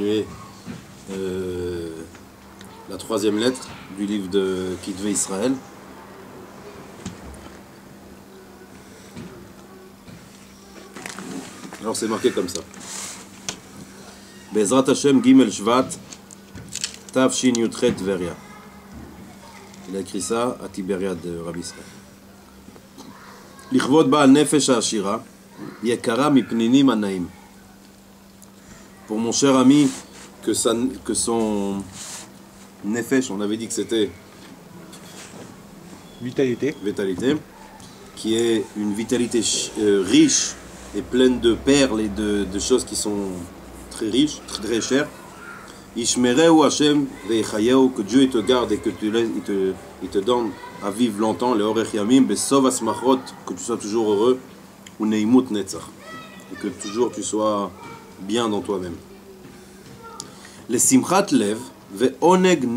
continuer la troisième lettre du livre de Kitvé Israël. Alors c'est marqué comme ça. Bezrat Hashem Gimel Shvat Tav Shin Yutchet Tveria. Il a écrit ça à Tibériade de Rabbi Israël. Lichvod Baal Nefesh Hashira Yekara Mipninim Anaim. Pour mon cher ami, que son Nefesh, on avait dit que c'était vitalité, qui est une vitalité riche et pleine de perles et de choses qui sont très riches, très chères. Ishmereu Hashem ve'echayeu, que Dieu te garde et que il te donne à vivre longtemps, le orech yamim, besov asmachot, que tu sois toujours heureux, ou neimut netzach, et que toujours tu sois bien dans toi-même. Le simchat lev ve'oneg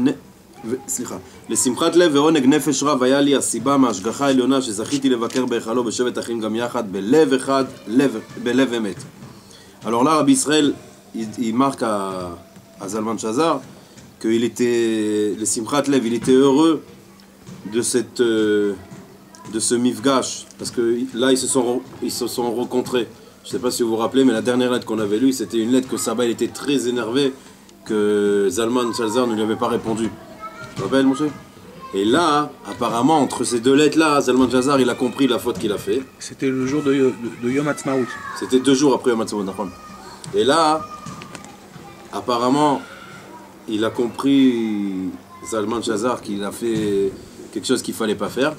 לשמחת לב ועונג נפש רב היה לי הסיבה מההשגחה העליונה שזכיתי לבקר בהיכלו בשבט אחים גם יחד בלב אחד, בלב אמת. Alors là, Rabbi Israël, il marque à Zalman Shazar qu'il était, le Simchat Lev, il était heureux de ce mifgash, parce que là, ils se sont rencontrés. Je ne sais pas si vous vous rappelez, mais la dernière lettre qu'on avait lue, c'était une lettre que Saba, il était très énervé que Zalman Shazar ne lui avait pas répondu. Tu te rappelles, mon cher? Et là, apparemment, entre ces deux lettres-là, Zalman Shazar, il a compris la faute qu'il a fait. C'était le jour de Yom Ha'atzmaut. C'était 2 jours après Yom Ha'atzmaut. Et là, apparemment, il a compris, Zalman Shazar, qu'il a fait quelque chose qu'il ne fallait pas faire.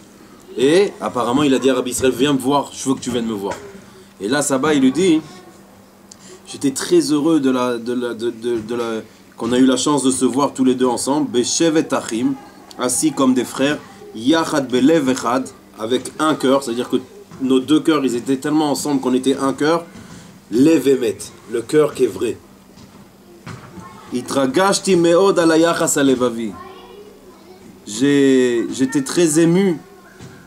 Et apparemment, il a dit à Rabbi Israël, viens me voir, je veux que tu viennes me voir. Et là, Saba, il lui dit, j'étais très heureux qu'on a eu la chance de se voir tous les deux ensemble, Beshevet Achim, assis comme des frères, Yachad Belev Echad, avec un cœur, c'est-à-dire que nos deux cœurs, ils étaient tellement ensemble qu'on était un cœur, Lev Emet, le cœur qui est vrai. Itragashti meod ala yachas alevavi. J'étais très ému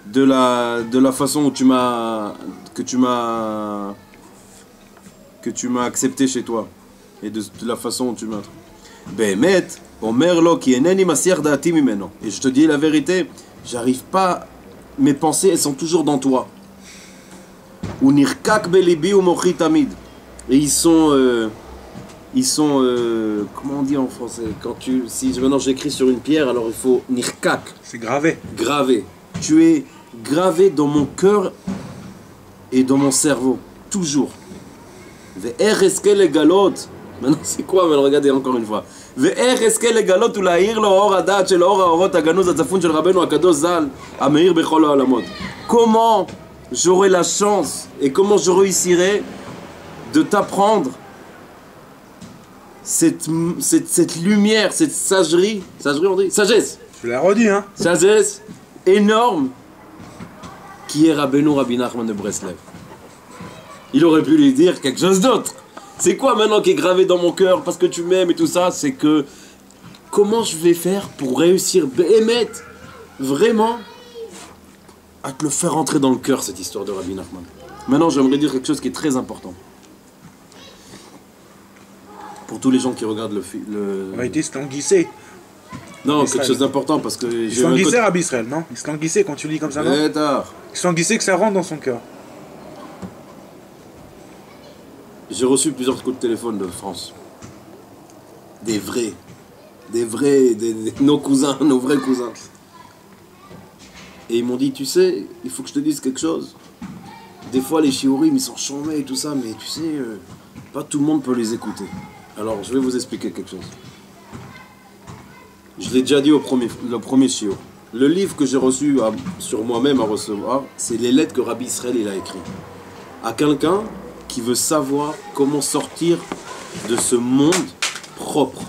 de la façon où que tu m'as accepté chez toi et de la façon où tu m'as. Behemet, omer lo ki eneni masiach da'ati mimeno. Et je te dis la vérité, j'arrive pas, mes pensées elles sont toujours dans toi. Ou nirkak belibi ou mochi tamid. Et ils sont comment on dit en français, si maintenant j'écris sur une pierre, alors il faut nirkak. C'est gravé. Gravé. Tu es gravé dans mon cœur et dans mon cerveau, toujours. Ve'er eske legalot. Maintenant c'est quoi? Maintenant regardez encore une fois. ואיך אזכה לגלות ולהאיר לו אור הדעת של אור האורות הגנוז הצפון של רבנו הקדוש ז"ל המאיר בכל העולמות. Comment j'aurai la chance et comment je réussirai de t'apprendre cette lumière, cette sagerie on dit, sagesse. Je l'ai redit, hein. Sagesse énorme qui est Rabbi Nachman de Breslev. Il aurait pu lui dire quelque chose d'autre. C'est quoi maintenant qui est gravé dans mon cœur parce que tu m'aimes et tout ça? C'est que comment je vais faire pour réussir Béhémet, vraiment, à te le faire rentrer dans le cœur, cette histoire de Rabbi Nachman. Maintenant, j'aimerais dire quelque chose qui est très important. Pour tous les gens qui regardent le film. On a été se languisser. Non, quelque chose d'important parce que... Il se languissait Rabbi Israël, non? Il se languissait quand tu lis comme ça, non? Il se languissait que ça rentre dans son cœur. J'ai reçu plusieurs coups de téléphone de France. Des vrais, nos cousins, nos vrais cousins. Et ils m'ont dit, tu sais, il faut que je te dise quelque chose. Des fois, les shiurim, ils sont chambés et tout ça, mais tu sais, pas tout le monde peut les écouter. Alors, je vais vous expliquer quelque chose. Je l'ai déjà dit le premier shiur. Le livre que j'ai reçu sur moi-même à recevoir, c'est les lettres que Rabbi Israël il a écrites. À quelqu'un qui veut savoir comment sortir de ce monde propre.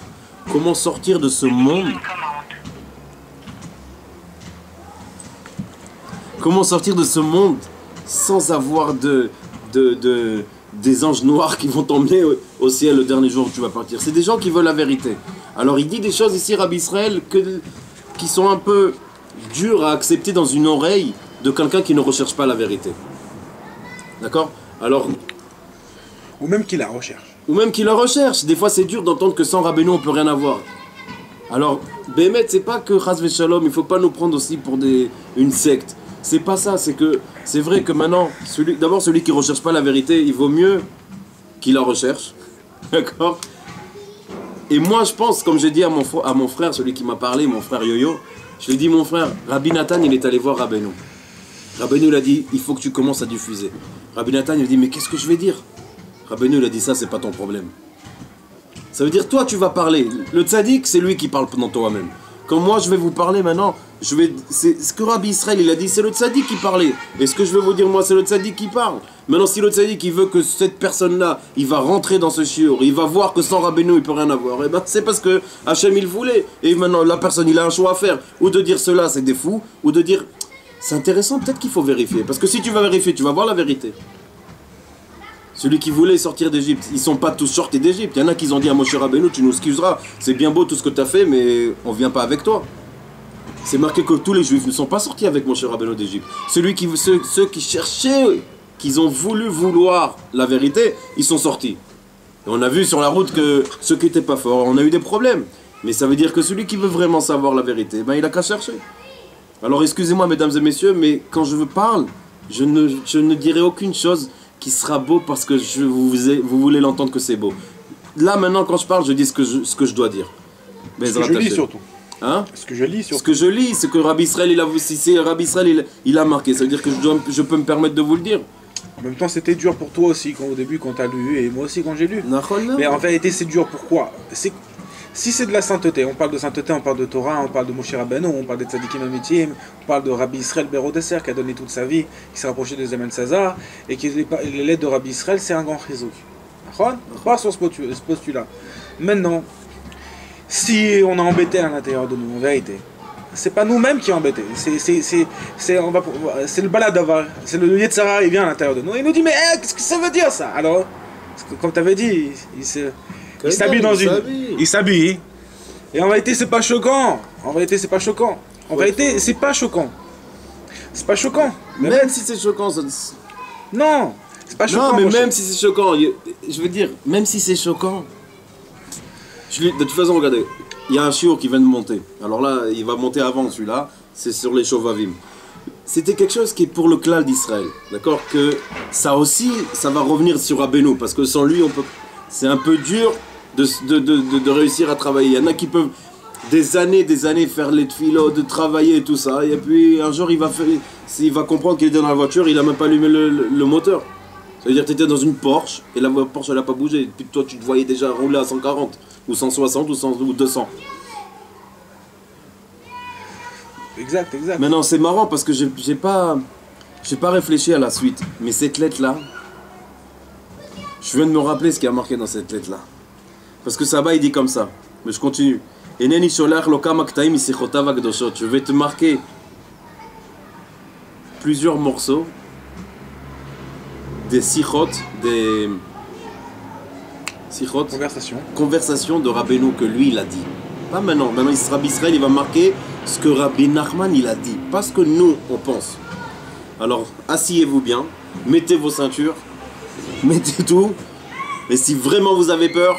Comment sortir de ce monde. Comment sortir de ce monde sans avoir des anges noirs qui vont t'emmener au ciel le dernier jour où tu vas partir. C'est des gens qui veulent la vérité. Alors il dit des choses ici, Rabbi Israël, qui sont un peu dures à accepter dans une oreille de quelqu'un qui ne recherche pas la vérité. D'accord? Alors... Ou même qui la recherche. ou même qui le recherche. Des fois, c'est dur d'entendre que sans Rabbeinu, on peut rien avoir. Alors, Bémet, c'est pas que Chas Shalom, il faut pas nous prendre aussi pour une secte. C'est pas ça, c'est que c'est vrai que maintenant, d'abord celui qui recherche pas la vérité, il vaut mieux qu'il la recherche. D'accord? Et moi, je pense, comme j'ai dit à mon frère, celui qui m'a parlé, mon frère Yo-Yo, je lui ai dit, mon frère, Rabbi Nathan, il est allé voir Rabbeinu. Rabbeinu, il a dit, il faut que tu commences à diffuser. Rabbi Nathan, il a dit, mais qu'est-ce que je vais dire? Rabbeinu, il a dit, ça, c'est pas ton problème. Ça veut dire, toi, tu vas parler. Le tzaddik, c'est lui qui parle pendant toi-même. Quand moi, je vais vous parler maintenant, c'est ce que Rabbi Israël, il a dit, c'est le tzaddik qui parlait. Et ce que je vais vous dire, moi, c'est le tzaddik qui parle. Maintenant, si le tzaddik, il veut que cette personne-là, il va rentrer dans ce shiur, il va voir que sans Rabbeinu, il peut rien avoir, et ben, c'est parce que Hachem, il voulait. Et maintenant, la personne, il a un choix à faire. Ou de dire cela, c'est des fous, ou de dire, c'est intéressant, peut-être qu'il faut vérifier. Parce que si tu vas vérifier, tu vas voir la vérité. Celui qui voulait sortir d'Égypte, ils sont pas tous sortis d'Égypte. Il y en a qui ont dit à Moshe Rabbeinu, tu nous excuseras, c'est bien beau tout ce que tu as fait, mais on vient pas avec toi. C'est marqué que tous les Juifs ne sont pas sortis avec Moshe Rabbeinu d'Égypte. Ceux qui cherchaient, qu'ils ont vouloir la vérité, ils sont sortis. Et on a vu sur la route que ceux qui n'étaient pas forts, on a eu des problèmes. Mais ça veut dire que celui qui veut vraiment savoir la vérité, ben il a qu'à chercher. Alors excusez-moi mesdames et messieurs, mais quand je parle, je ne dirai aucune chose qui sera beau parce que vous voulez l'entendre que c'est beau. Là maintenant quand je parle, je dis ce que je dois dire. Mais ce que je lis surtout. Hein? Ce que je lis surtout. Ce que je lis, c'est que Rabbi Israël, il a marqué. Ça veut dire que je peux me permettre de vous le dire. En même temps, c'était dur pour toi aussi au début quand tu as lu, et moi aussi quand j'ai lu. Mais en vérité, c'est dur pourquoi? Si c'est de la sainteté, on parle de sainteté, on parle de Torah, on parle de Moshe Rabbeinu, on parle de Tzadikim Amitim, on parle de Rabbi Israël Berodesser qui a donné toute sa vie, qui s'est rapproché de Zeman Sazar, et qui les lettres de Rabbi Israël, c'est un grand chizouk. On part sur ce postulat. Maintenant, si on a embêté à l'intérieur de nous, en vérité, c'est pas nous-mêmes qui embêtés, c'est le baladavar, c'est le Yetzara, il vient à l'intérieur de nous, et il nous dit, mais qu'est-ce que ça veut dire ça? Alors, comme tu avais dit, il s'habille dans une... Il s'habille. Et en vérité, c'est pas choquant. En vérité, c'est pas choquant. En vérité, c'est pas choquant. C'est pas choquant. Même si c'est choquant, ça... Non, c'est pas choquant. Non, mais même si c'est choquant, je veux dire, même si c'est choquant... De toute façon, regardez, il y a un shiur qui vient de monter. Alors là, il va monter avant celui-là, c'est sur les Shovavim. C'était quelque chose qui est pour le klal d'Israël. D'accord? Que ça aussi, ça va revenir sur Rabbeinu, parce que sans lui, on peut... C'est un peu dur de réussir à travailler. Il y en a qui peuvent des années faire les tfilots, de travailler et tout ça. Et puis un jour, il va comprendre qu'il était dans la voiture, il n'a même pas allumé le moteur. Ça veut dire que tu étais dans une Porsche et la Porsche elle n'a pas bougé. Et puis toi, tu te voyais déjà rouler à 140 ou 160 ou 200. Exact. Maintenant, c'est marrant parce que j'ai pas réfléchi à la suite. Mais cette lettre-là, je viens de me rappeler ce qui a marqué dans cette lettre-là. Parce que Saba, il dit comme ça. Mais je continue. Je vais te marquer plusieurs morceaux des sichot, conversations de Rabbeinu que lui, il a dit. Pas maintenant. Maintenant, Rabbi Israël, il va marquer ce que Rabbi Nachman, il a dit. Pas ce que nous, on pense. Alors, asseyez-vous bien. Mettez vos ceintures. Mettez tout, mais si vraiment vous avez peur,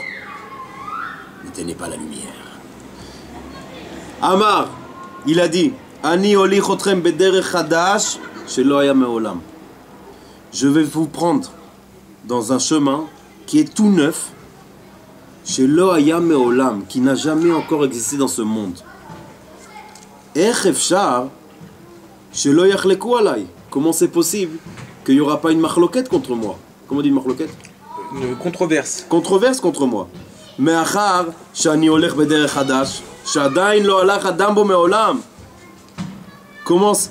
n'éteignez pas la lumière. Amar, il a dit, Ani oli chotrem bederech hadash shelo haya me'olam. Je vais vous prendre dans un chemin qui est tout neuf, shelo haya me'olam, qui n'a jamais encore existé dans ce monde. Ech efshar shelo yachleku alay. Comment c'est possible qu'il n'y aura pas une machloket contre moi? Comment on dit une machloket? Une controverse. Controverse contre moi. Mais achar, shani olech bederech hadash, shadain lo alach adam bo me'olam. Comment c'est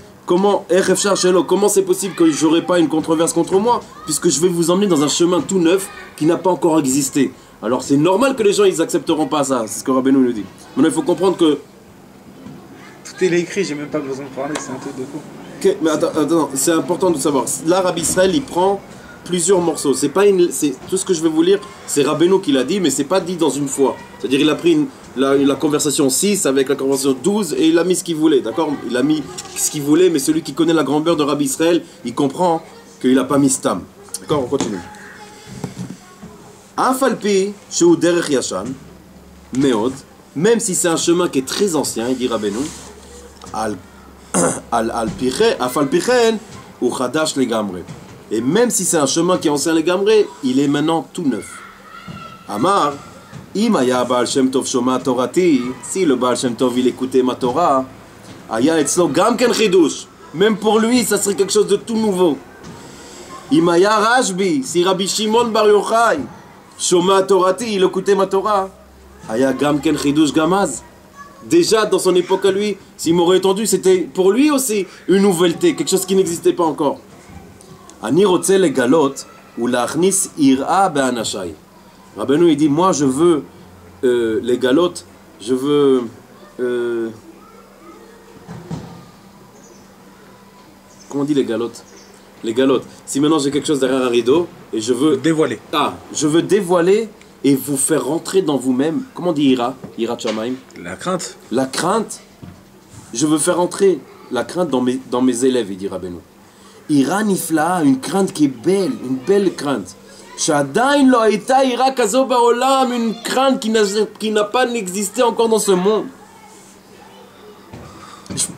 possible que j'aurai pas une controverse contre moi, puisque je vais vous emmener dans un chemin tout neuf qui n'a pas encore existé. Alors c'est normal que les gens ils accepteront pas ça, c'est ce que Rabbeinu nous dit. Maintenant il faut comprendre que tout est écrit, j'ai même pas besoin de parler, c'est un truc de fou. Okay, mais attends, c'est important de savoir. Là, Rabbi Israël, il prend plusieurs morceaux. C'est tout ce que je vais vous lire, c'est Rabbeinu qui l'a dit, mais c'est pas dit dans une fois. C'est-à-dire, il a pris la conversation 6 avec la conversation 12 et il a mis ce qu'il voulait, d'accord? Il a mis ce qu'il voulait, mais celui qui connaît la grandeur de Rabbi Israël, il comprend qu'il n'a pas mis stam. D'accord, on continue. Afalpi, sheu derech yashan, meod, même si c'est un chemin qui est très ancien, il dit Rabbeinu, afalpichen, ou chadash legamre. Et même si c'est un chemin qui est ancien legamre, il est maintenant tout neuf. Amar, imaya Baal Shem Tov shoma torati, si le Baal Shem Tov il écoutait ma Torah, aya etzlo gam ken chidush, même pour lui ça serait quelque chose de tout nouveau. Imaya Rashbi, si Rabbi Shimon Bar Yochai shoma torati, il écoutait ma Torah, aya gam ken chidush gamaz. Déjà dans son époque à lui, s'il m'aurait entendu, c'était pour lui aussi une nouveauté, quelque chose qui n'existait pas encore. Ani rotze le galot ou l'achnis ira be'anashai. Rabbeinu il dit, moi je veux les galotes, je veux comment on dit les galotes? Les galotes. Si maintenant j'ai quelque chose derrière un rideau et je veux dévoiler. Je veux dévoiler et vous faire rentrer dans vous-même. Comment on dit ira? Ira Shamaim. La crainte. La crainte. Je veux faire rentrer la crainte dans mes élèves, il dit Rabbeinu. Ira nifla, une crainte qui est belle, une belle crainte. Shadain lo haïta ira kazo ba'olam, une crainte qui n'a pas existé encore dans ce monde.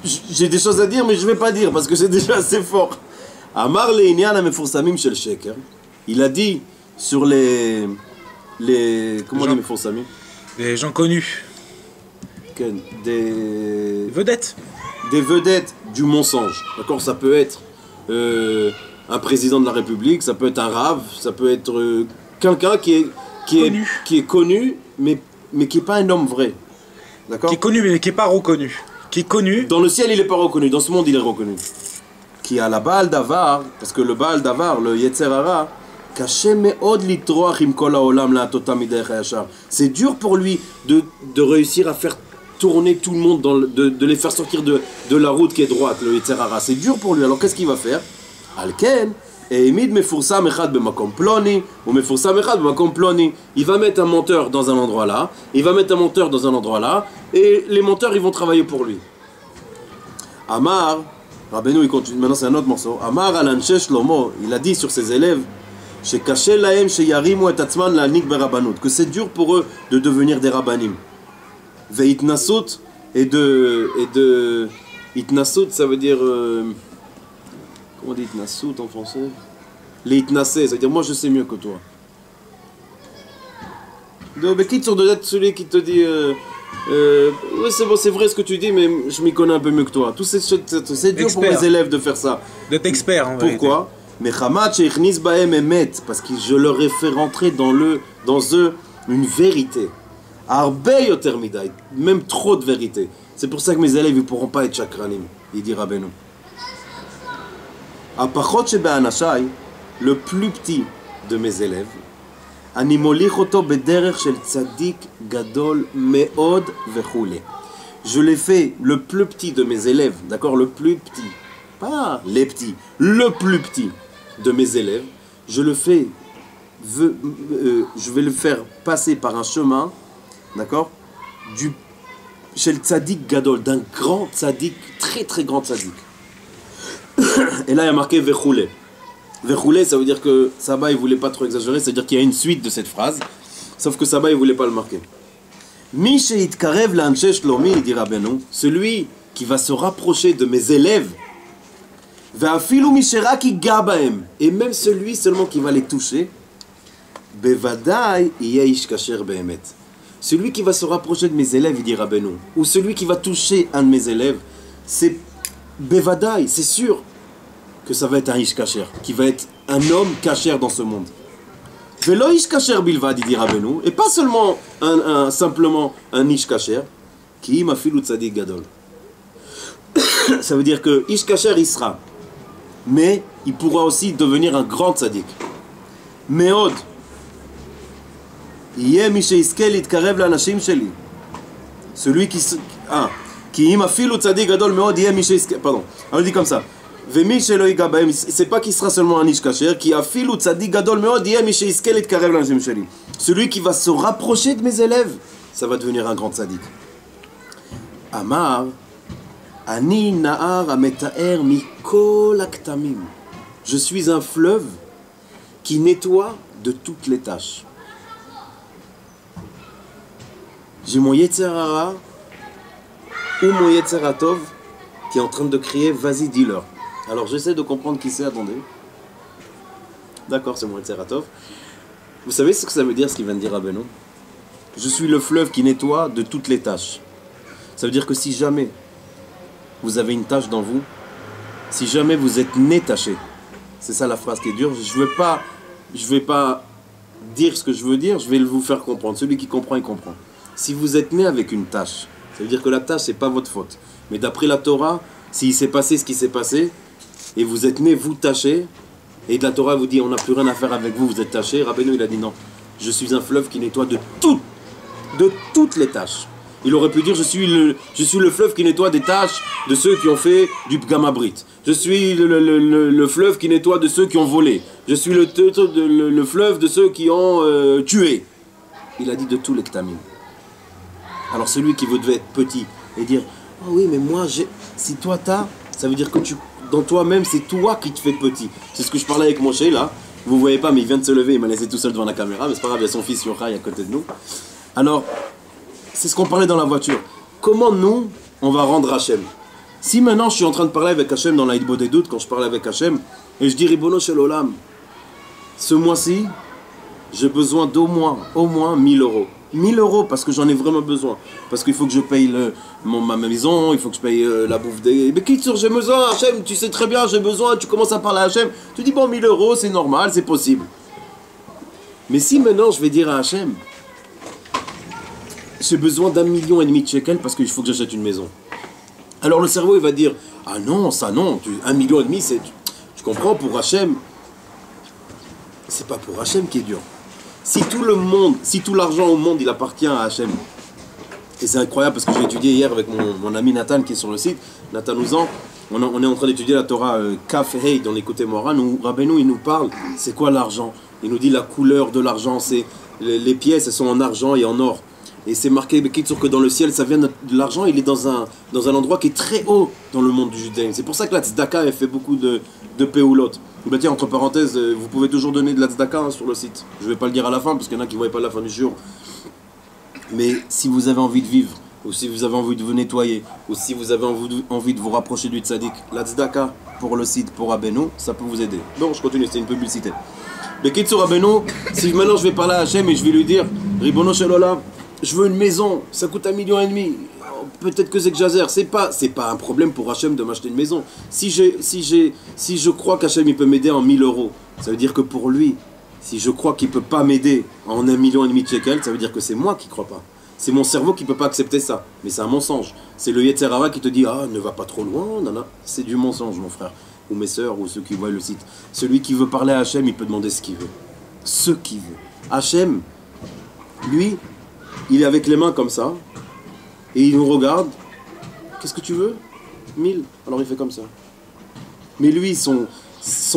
J'ai des choses à dire, mais je ne vais pas dire parce que c'est déjà assez fort. Amar le'inyan ha'mefursamim shel sheker. Il a dit sur les comment on dit mefursamim? Des gens connus. Des vedettes. Des vedettes du mensonge. D'accord, ça peut être un président de la République, ça peut être un rave, ça peut être quelqu'un qui est connu, mais qui n'est pas un homme vrai. D'accord? Qui est connu, mais qui n'est pas reconnu. Qui est connu. Dans le ciel, il n'est pas reconnu. Dans ce monde, il est reconnu. Qui a la Baal Davar, parce que le Baal Davar, le Yetzer Hara, c'est dur pour lui de réussir à faire tourner tout le monde, de les faire sortir de la route qui est droite, le Yetzer Hara. C'est dur pour lui. Alors qu'est-ce qu'il va faire? Alken, il va mettre un menteur dans un endroit là, il va mettre un menteur dans un endroit là, et les menteurs ils vont travailler pour lui. Amar, Rabbeinu il continue, maintenant c'est un autre morceau. Amar al-Anshe Shlomo, il a dit sur ses élèves, que c'est dur pour eux de devenir des rabbanim. Veitnasut, et de itnasut ça veut dire comment on dit itnasut en français? Les itnasé, ça veut dire moi je sais mieux que toi. De Bekitsur de d'être celui qui te dit oui c'est bon, c'est vrai ce que tu dis, mais je m'y connais un peu mieux que toi. C'est dur pour mes élèves de faire ça. D'être expert en vérité. Pourquoi? Parce que je leur ai fait rentrer dans eux une vérité. Même trop de vérité. C'est pour ça que mes élèves ne pourront pas être chakranim, il dit Rabbeinu. Le plus petit de mes élèves, je l'ai fait, le plus petit de mes élèves, d'accord, le plus petit, pas les petits, le plus petit de mes élèves, je vais le faire passer par un chemin, d'accord, chez le tzaddik gadol, d'un grand tzaddik, très très grand tzaddik. Et là il y a marqué vechoulé. Vechoulé, ça veut dire que Saba il voulait pas trop exagérer, c'est-à-dire qu'il y a une suite de cette phrase, sauf que Saba il voulait pas le marquer. Mi sheitkarev l'anche shlomi, dit Rabbeinu, celui qui va se rapprocher de mes élèves, ve'afilu mi sheraki ga bahem, et même celui seulement qui va les toucher, bevadai yeh ish kasher behemet. Celui qui va se rapprocher de mes élèves, il dit Rabbeinu, ou celui qui va toucher un de mes élèves, c'est bevadai, c'est sûr que ça va être un ish kasher, qui va être un homme kasher dans ce monde. Velo ish kasher bilvad, dit Rabbeinu, et pas seulement simplement un ish kasher, qui ima filu tzadik gadol. Ça veut dire que ish kasher il sera, mais il pourra aussi devenir un grand tzadik. Meod. Yeh mi sheiskel itkarev l'anashim sheli. Celui qui ima filu tzadik gadol meod yeh mi sheiskel. Pardon. On dit comme ça. C'est pas qu'il sera seulement un ish kasher, qui a filou tzadik gadol meod yeh mi sheiskel itkarev l'anashim sheli. Celui qui va se rapprocher de mes élèves, ça va devenir un grand tzadik. Amar, ani na'ar ametaer mikol aktamim. Je suis un fleuve qui nettoie de toutes les tâches. J'ai mon Yetzer Hara ou mon Yetzer Hatov qui est en train de crier, vas-y, dis-leur. Alors j'essaie de comprendre qui c'est, attendez. D'accord, c'est mon Yetzer Hatov. Vous savez ce que ça veut dire, ce qu'il vient de dire à Beno? Je suis le fleuve qui nettoie de toutes les tâches. Ça veut dire que si jamais vous avez une tâche dans vous, si jamais vous êtes né taché, c'est ça la phrase qui est dure, je vais pas dire ce que je veux dire, je vais vous faire comprendre. Celui qui comprend, il comprend. Si vous êtes né avec une tâche, ça veut dire que la tâche, c'est pas votre faute. Mais d'après la Torah, s'il s'est passé ce qui s'est passé, et vous êtes né, vous taché, et la Torah vous dit, on n'a plus rien à faire avec vous, vous êtes taché, Rabbeinu, il a dit non. Je suis un fleuve qui nettoie de toutes les tâches. Il aurait pu dire, je suis le fleuve qui nettoie des tâches de ceux qui ont fait du Gamabrit. Je suis le fleuve qui nettoie de ceux qui ont volé. Je suis le fleuve de ceux qui ont tué. Il a dit de tous les ktamim. Alors celui qui devait être petit et dire, oh oui, mais moi, si toi t'as, ça veut dire que dans toi-même, c'est toi qui te fais petit. C'est ce que je parlais avec Moshe là. Vous voyez pas, mais il vient de se lever, il m'a laissé tout seul devant la caméra, mais c'est pas grave, il y a son fils Yochai à côté de nous. Alors, c'est ce qu'on parlait dans la voiture. Comment nous, on va rendre Hachem? Si maintenant je suis en train de parler avec Hachem dans la Hitbo des doutes, quand je parle avec Hachem, et je dis Ribono Shel Olam, ce mois-ci, j'ai besoin d'au moins 1000 euros. 1000 euros parce que j'en ai vraiment besoin. Parce qu'il faut que je paye ma maison, il faut que je paye la bouffe des... Mais qui j'ai besoin, Hachem, tu sais très bien, j'ai besoin, tu commences à parler à Hachem, tu dis bon 1000 euros, c'est normal, c'est possible. Mais si maintenant je vais dire à Hachem, j'ai besoin d'1,5 million de shekels parce qu'il faut que j'achète une maison. Alors le cerveau il va dire, ah non, ça non, 1,5 million, c'est... Tu comprends, pour Hachem, c'est pas pour Hachem qui est dur. Si tout le monde, si tout l'argent au monde, il appartient à Hachem. Et c'est incroyable parce que j'ai étudié hier avec mon ami Nathan qui est sur le site, Nathan Ouzan, on est en train d'étudier la Torah Kaf Hey dans l'écouté Moran, où Rabbeinu il nous parle, c'est quoi l'argent? Il nous dit la couleur de l'argent, c'est les pièces, elles sont en argent et en or. Et c'est marqué que dans le ciel, ça vient de l'argent, il est dans un endroit qui est très haut dans le monde du judaïsme. C'est pour ça que la tzedaka, elle fait beaucoup de péoulot. Ben tiens, entre parenthèses, vous pouvez toujours donner de la tzedaka sur le site. Je ne vais pas le dire à la fin, parce qu'il y en a qui ne voient pas la fin du jour. Mais si vous avez envie de vivre, ou si vous avez envie de vous nettoyer, ou si vous avez envie de vous rapprocher du tzaddik, la tzedaka pour le site, pour Rabbeinu, ça peut vous aider. Donc je continue, c'est une publicité. Mais quitte sur Rabbeinu, si maintenant je vais parler à Hachem et je vais lui dire, Ribono Shel Olam, je veux une maison, ça coûte 1,5 million. Peut-être que c'est que j'exagère, c'est pas un problème pour Hachem de m'acheter une maison. Si je crois qu'Hachem il peut m'aider en 1000 euros, ça veut dire que pour lui, si je crois qu'il peut pas m'aider en 1,5 million de shekels, ça veut dire que c'est moi qui crois pas. C'est mon cerveau qui peut pas accepter ça. Mais c'est un mensonge. C'est le Yetzer Hara qui te dit, ah, ne va pas trop loin, nana. C'est du mensonge, mon frère. Ou mes sœurs, ou ceux qui voient le site. Celui qui veut parler à Hachem, il peut demander ce qu'il veut. Ce qu'il veut. Hachem, lui, il est avec les mains comme ça, et il nous regarde. Qu'est-ce que tu veux? 1000. Alors il fait comme ça. Mais lui, son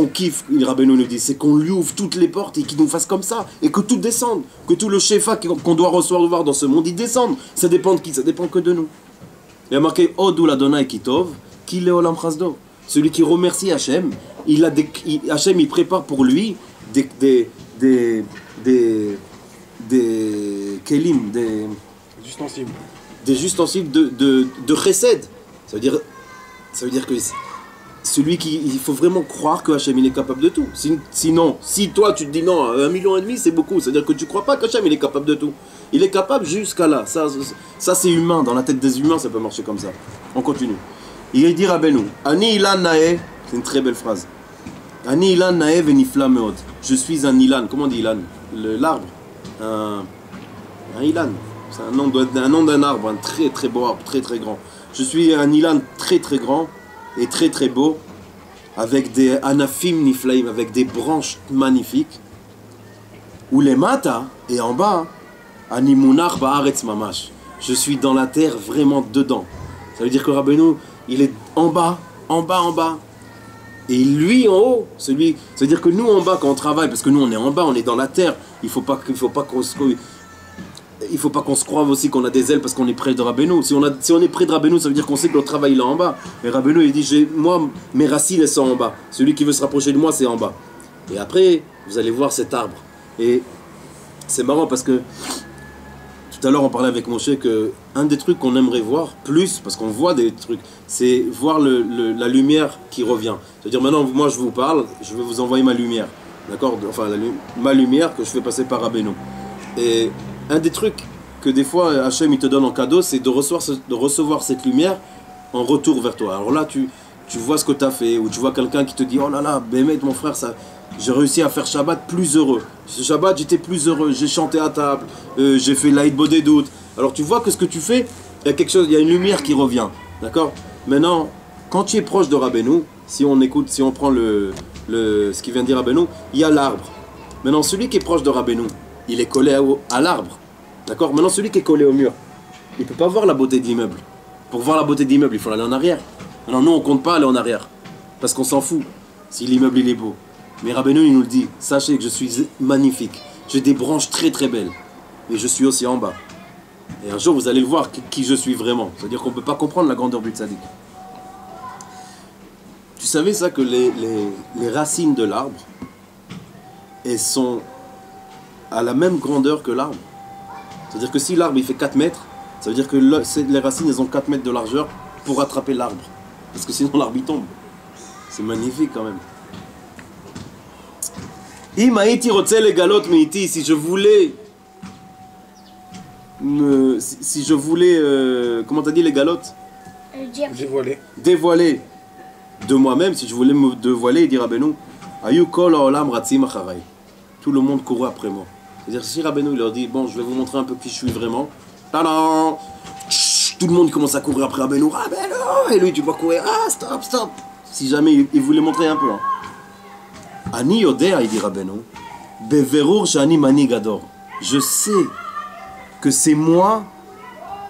kiff, Rabbeinu nous dit, c'est qu'on lui ouvre toutes les portes et qu'il nous fasse comme ça, et que tout descende, que tout le shefa qu'on doit recevoir dans ce monde, il descende. Ça dépend de qui? Ça dépend que de nous. Il y a marqué Odou l'Adonai Kitov, qui Leolam Chasdo. Celui qui remercie Hachem, Hachem il prépare pour lui des kelim, des ustensiles de chesed. Ça veut dire que celui il faut vraiment croire que Hachem il est capable de tout. Sinon, si toi tu te dis non, 1,5 million c'est beaucoup, c'est-à-dire que tu crois pas qu'Hachem il est capable de tout. Il est capable jusqu'à là. Ça c'est humain, dans la tête des humains ça peut marcher comme ça. On continue. Il dit Rabbeinu, Ani ilan nae, c'est une très belle phrase. Ani ilan nae venifla meod. Je suis un ilan. Comment on dit ilan? L'arbre. Un ilan. C'est un nom d'un arbre, un très très beau arbre, très très grand. Je suis un ilan très très grand et très très beau, avec des anafim niflaim, avec des branches magnifiques. Ou les mata, et en bas, animunar ba'aretz mamash. Je suis dans la terre, vraiment dedans. Ça veut dire que Rabbeinu, il est en bas. Et lui en haut, c'est-à-dire que nous en bas quand on travaille, parce que nous on est en bas, on est dans la terre, il faut pas qu'on se croive aussi qu'on a des ailes parce qu'on est près de Rabbeinu. Si on est près de Rabbeinu, ça veut dire qu'on sait que le travail il est en bas. Et Rabbeinu il dit, moi mes racines elles sont en bas. Celui qui veut se rapprocher de moi c'est en bas. Et après, vous allez voir cet arbre. Et c'est marrant parce que Tout à l'heure, on parlait avec Moshe que un des trucs qu'on aimerait voir plus, parce qu'on voit des trucs, c'est voir la lumière qui revient. C'est-à-dire maintenant, moi je vous parle, je vais vous envoyer ma lumière, d'accord? Enfin, ma lumière que je fais passer par Rabbeinu. Et un des trucs que des fois Hachem il te donne en cadeau, c'est de recevoir cette lumière en retour vers toi. Alors là, tu vois ce que tu as fait, ou tu vois quelqu'un qui te dit, oh là là, Bémet, mon frère, ça... J'ai réussi à faire Shabbat plus heureux. Ce Shabbat, j'étais plus heureux. J'ai chanté à table. J'ai fait l'Aïd Bodé doute. Alors tu vois que ce que tu fais, il y a quelque chose, il y a une lumière qui revient. D'accord? Maintenant, quand tu es proche de Rabbeinu, si on écoute, si on prend ce qu'il vient de dire Rabbeinu, il y a l'arbre. Maintenant, celui qui est proche de Rabbeinu, il est collé à l'arbre. D'accord? Maintenant, celui qui est collé au mur, il ne peut pas voir la beauté de l'immeuble. Pour voir la beauté de l'immeuble, il faut aller en arrière. Alors nous, on ne compte pas aller en arrière. Parce qu'on s'en fout si l'immeuble il est beau. Mais Rabbeinu, il nous le dit, sachez que je suis magnifique. J'ai des branches très très belles. Mais je suis aussi en bas. Et un jour, vous allez le voir qui je suis vraiment. C'est-à-dire qu'on ne peut pas comprendre la grandeur du tzaddik. Tu savais ça que les racines de l'arbre, elles sont à la même grandeur que l'arbre. C'est-à-dire que si l'arbre il fait 4 mètres, ça veut dire que les racines elles ont 4 mètres de largeur pour attraper l'arbre. Parce que sinon l'arbre il tombe. C'est magnifique quand même. Si je voulais comment t'as dit les galotes? Dévoiler de moi-même, si je voulais me dévoiler, dire Rabbeinu, Ayu kol haolam ratzim acharai. Tout le monde courait après moi. C'est-à-dire si Rabbeinu il leur dit, bon je vais vous montrer un peu qui je suis vraiment, tadam, tout le monde commence à courir après Rabbeinu, et lui tu vas courir, stop. Si jamais il voulait montrer un peu. Hein. Ani yodea, il dit Rabbeinu, beverur shani manigador. Je sais que c'est moi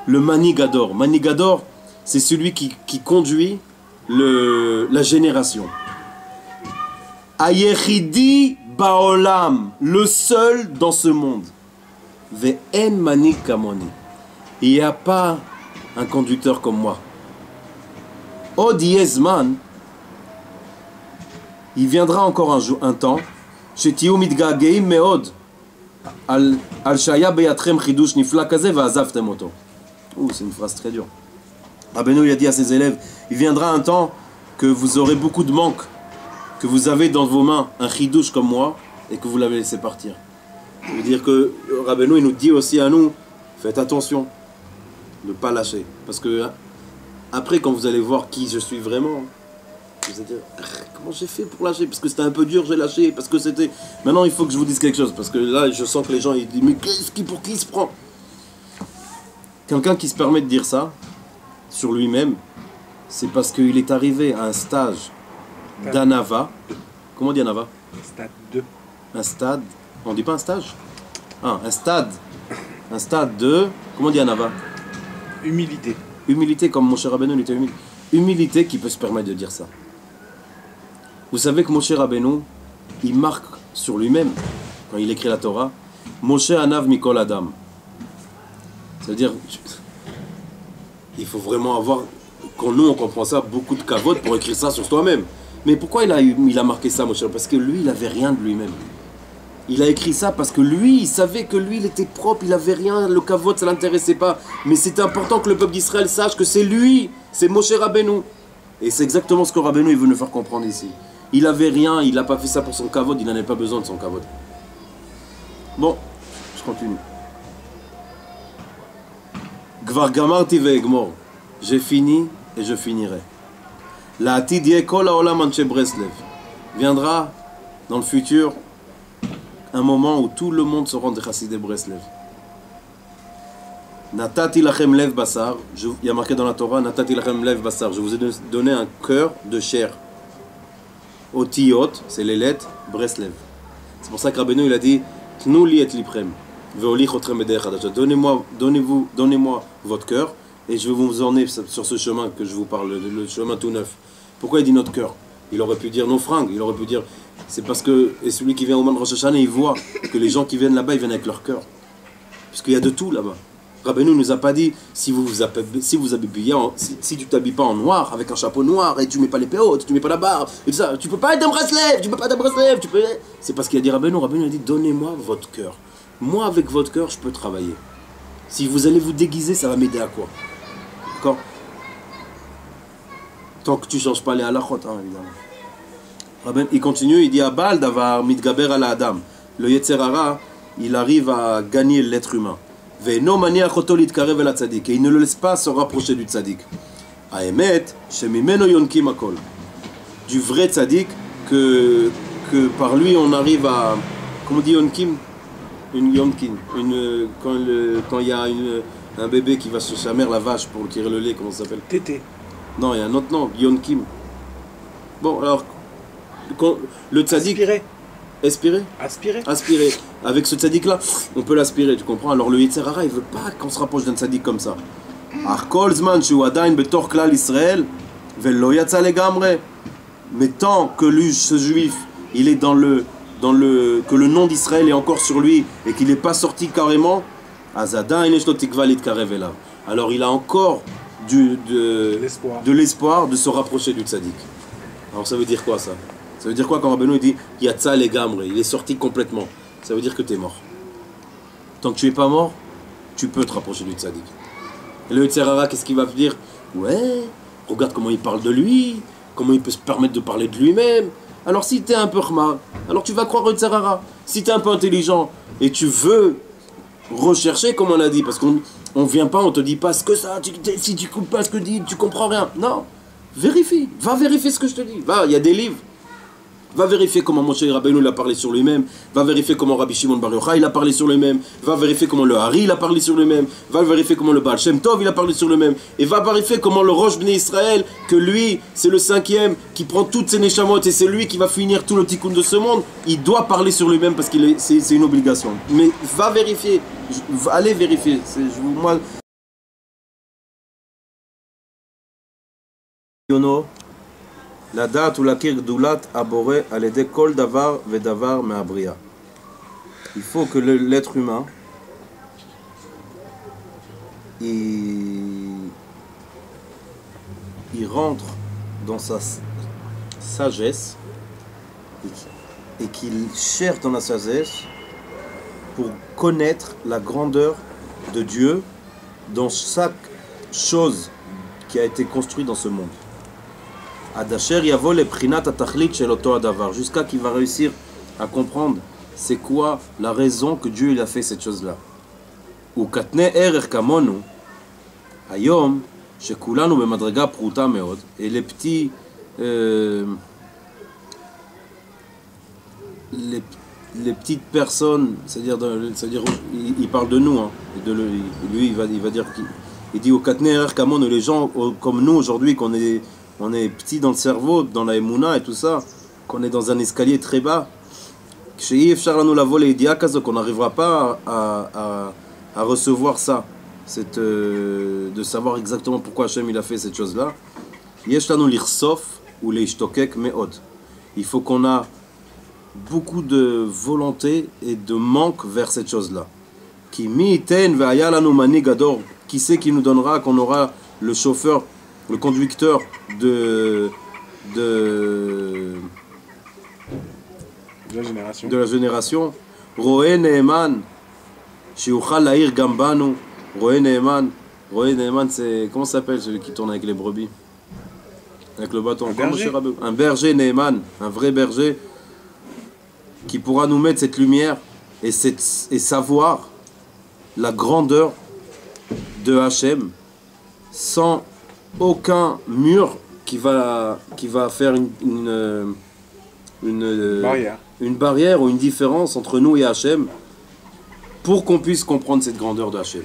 le manigador. Manigador, c'est celui qui conduit la génération. Ayechidi baolam, le seul dans ce monde. Ve'en manig kamoni. Il n'y a pas un conducteur comme moi. Od yezman, il viendra encore un temps, שתהיו מתגעגעים מאוד על שהיה בידכם חידוש נפלא כזה ועזבתם אותו. C'est une phrase très dure. Rabbeinu il a dit à ses élèves, il viendra un temps que vous aurez beaucoup de manque, que vous avez dans vos mains un chidouche comme moi et que vous l'avez laissé partir. Ça veut dire que Rabbeinu il nous dit aussi à nous, faites attention de ne pas lâcher. Parce que après quand vous allez voir qui je suis vraiment, vous allez dire, comment j'ai fait pour lâcher? Parce que c'était un peu dur, j'ai lâché, parce que c'était... Maintenant, il faut que je vous dise quelque chose, parce que là, je sens que les gens, ils disent, mais pour qui il se prend? Quelqu'un qui se permet de dire ça, sur lui-même, c'est parce qu'il est arrivé à un stage d'anava. Comment on dit anava? Stade 2. Un stade... On dit pas un stage? Un stade. Un stade de... Comment on dit anava? Humilité. Humilité, comme mon cher Rabbeinu, il était humble. Humilité qui peut se permettre de dire ça. Vous savez que Moshe Rabbeinu, il marque sur lui-même, quand il écrit la Torah, Moshe Anav Mikol Adam. C'est-à-dire, il faut vraiment avoir, quand nous on comprend ça, beaucoup de kavod pour écrire ça sur soi-même. Mais pourquoi il a marqué ça, Moshe? Parce que lui, il n'avait rien de lui-même. Il a écrit ça parce que lui, il savait que lui, il était propre, il n'avait rien, le kavod, ça ne l'intéressait pas. Mais c'est important que le peuple d'Israël sache que c'est lui, c'est Moshe Rabbeinu. Et c'est exactement ce que Rabbeinu il veut nous faire comprendre ici. Il n'avait rien, il n'a pas fait ça pour son kavod, il n'en avait pas besoin de son kavod. Bon, je continue. Gvar gamarti ve'egmor. J'ai fini et je finirai. La atidie kol haolam anshe Breslev. Viendra dans le futur un moment où tout le monde se rend des chassidé Breslev. Natati lachem lev basar. Il y a marqué dans la Torah, Natati lachem lev basar. Je vous ai donné un cœur de chair. Otiyot, c'est les lettres, Breslev. C'est pour ça que Rabbeinu il a dit Tnu li et liprem, ve'oli chotrem b'derech hadasha. Donnez-moi votre cœur et je vais vous emmener sur ce chemin que je vous parle, le chemin tout neuf. Pourquoi il dit notre cœur? Il aurait pu dire nos fringues, il aurait pu dire c'est parce que et celui qui vient au Man Rosh Hashanah il voit que les gens qui viennent là-bas ils viennent avec leur cœur. Parce qu'il y a de tout là-bas. Rabbeinu nous a pas dit si tu t'habilles pas en noir avec un chapeau noir et tu mets pas les péotes, tu mets pas la barbe et tout ça, tu peux pas être un Breslev, c'est parce qu'il a dit Rabbeinu a dit donnez-moi votre cœur. Moi avec votre cœur je peux travailler. Si vous allez vous déguiser, ça va m'aider à quoi? D'accord? Tant que tu ne changes pas les halachot, hein, évidemment. Il continue, il dit Abal davar mitgaber ala adam. Le Yetzer Hara, il arrive à gagner l'être humain. Ve'eno maniach oto litkarev el hatzadik. Et il ne le laisse pas se rapprocher du tzadik. Haemet, shemimeno yonkim akol. Du vrai tzadik, que par lui on arrive à. Comment on dit yonkim? Une yonkin. Quand il y a un bébé qui va chez sa mère, la vache, pour tirer le lait, comment ça s'appelle? Tété. Non, il y a un autre nom, yonkim. Bon, alors, le tzaddik. Aspirer. Aspirer. Avec ce tzaddik là, on peut l'aspirer, tu comprends? Alors le Yetzer Hara, il veut pas qu'on se rapproche d'un tzaddik comme ça. Mais tant que lui, ce juif, il est que le nom d'Israël est encore sur lui et qu'il n'est pas sorti carrément, alors il a encore de l'espoir de se rapprocher du tzaddik. Alors ça veut dire quoi ça? Ça veut dire quoi quand Rabbeinu dit Yatsa le gamre, il est sorti complètement? Ça veut dire que tu es mort. Tant que tu n'es pas mort, tu peux te rapprocher du tzaddik. Et le Yetzer Hara, qu'est-ce qu'il va dire? Ouais, regarde comment il parle de lui, comment il peut se permettre de parler de lui-même. Alors si tu es un peu khmar, alors tu vas croire au Yetzer Hara. Si tu es un peu intelligent et tu veux rechercher, comme on l'a dit, parce qu'on vient pas, on te dit pas ce que ça, si tu comprends pas ce que dit, tu comprends rien. Non, vérifie, va vérifier ce que je te dis. Va, il y a des livres. Va vérifier comment Moshe Rabbeinu il a parlé sur lui-même. Va vérifier comment Rabbi Shimon Bar Yochai il a parlé sur lui-même. Va vérifier comment le Hari il a parlé sur lui-même. Va vérifier comment le Baal Shem Tov il a parlé sur lui-même. Et va vérifier comment le Rosh Bnei Israël, que lui, c'est le 5e, qui prend toutes ses neshamot et c'est lui qui va finir tout le tikkun de ce monde. Il doit parler sur lui-même parce que c'est une obligation. Mais va vérifier. Allez vérifier. Moi... La date ou la kir gdulat aboré à l'aider kol davar ve davar me'abria. Il faut que l'être humain il rentre dans sa sagesse et qu'il cherche dans la sagesse pour connaître la grandeur de Dieu dans chaque chose qui a été construite dans ce monde. Jusqu'à qu'il va réussir à comprendre c'est quoi la raison que Dieu il a fait cette chose-là. Et les petits les petites personnes, c'est-à-dire il parle de nous, hein, lui il va dire il dit au Katner Kamon, les gens comme nous aujourd'hui qu'on est petit dans le cerveau, dans la Emouna et tout ça, qu'on est dans un escalier très bas, qu'on n'arrivera pas à recevoir ça, de savoir exactement pourquoi Hachem il a fait cette chose-là. Il faut qu'on a beaucoup de volonté et de manque vers cette chose-là. Qui sait qui nous donnera, qu'on aura le chauffeur, le conducteur de la génération. Roé Neeman, Shiuchal Laïr Gambanu, Roé Neeman, c'est comment ça s'appelle celui qui tourne avec les brebis, avec le bâton? Un berger Neeman, un vrai berger qui pourra nous mettre cette lumière et savoir la grandeur de Hachem sans aucun mur qui va faire une barrière ou une différence entre nous et Hachem pour qu'on puisse comprendre cette grandeur de Hachem.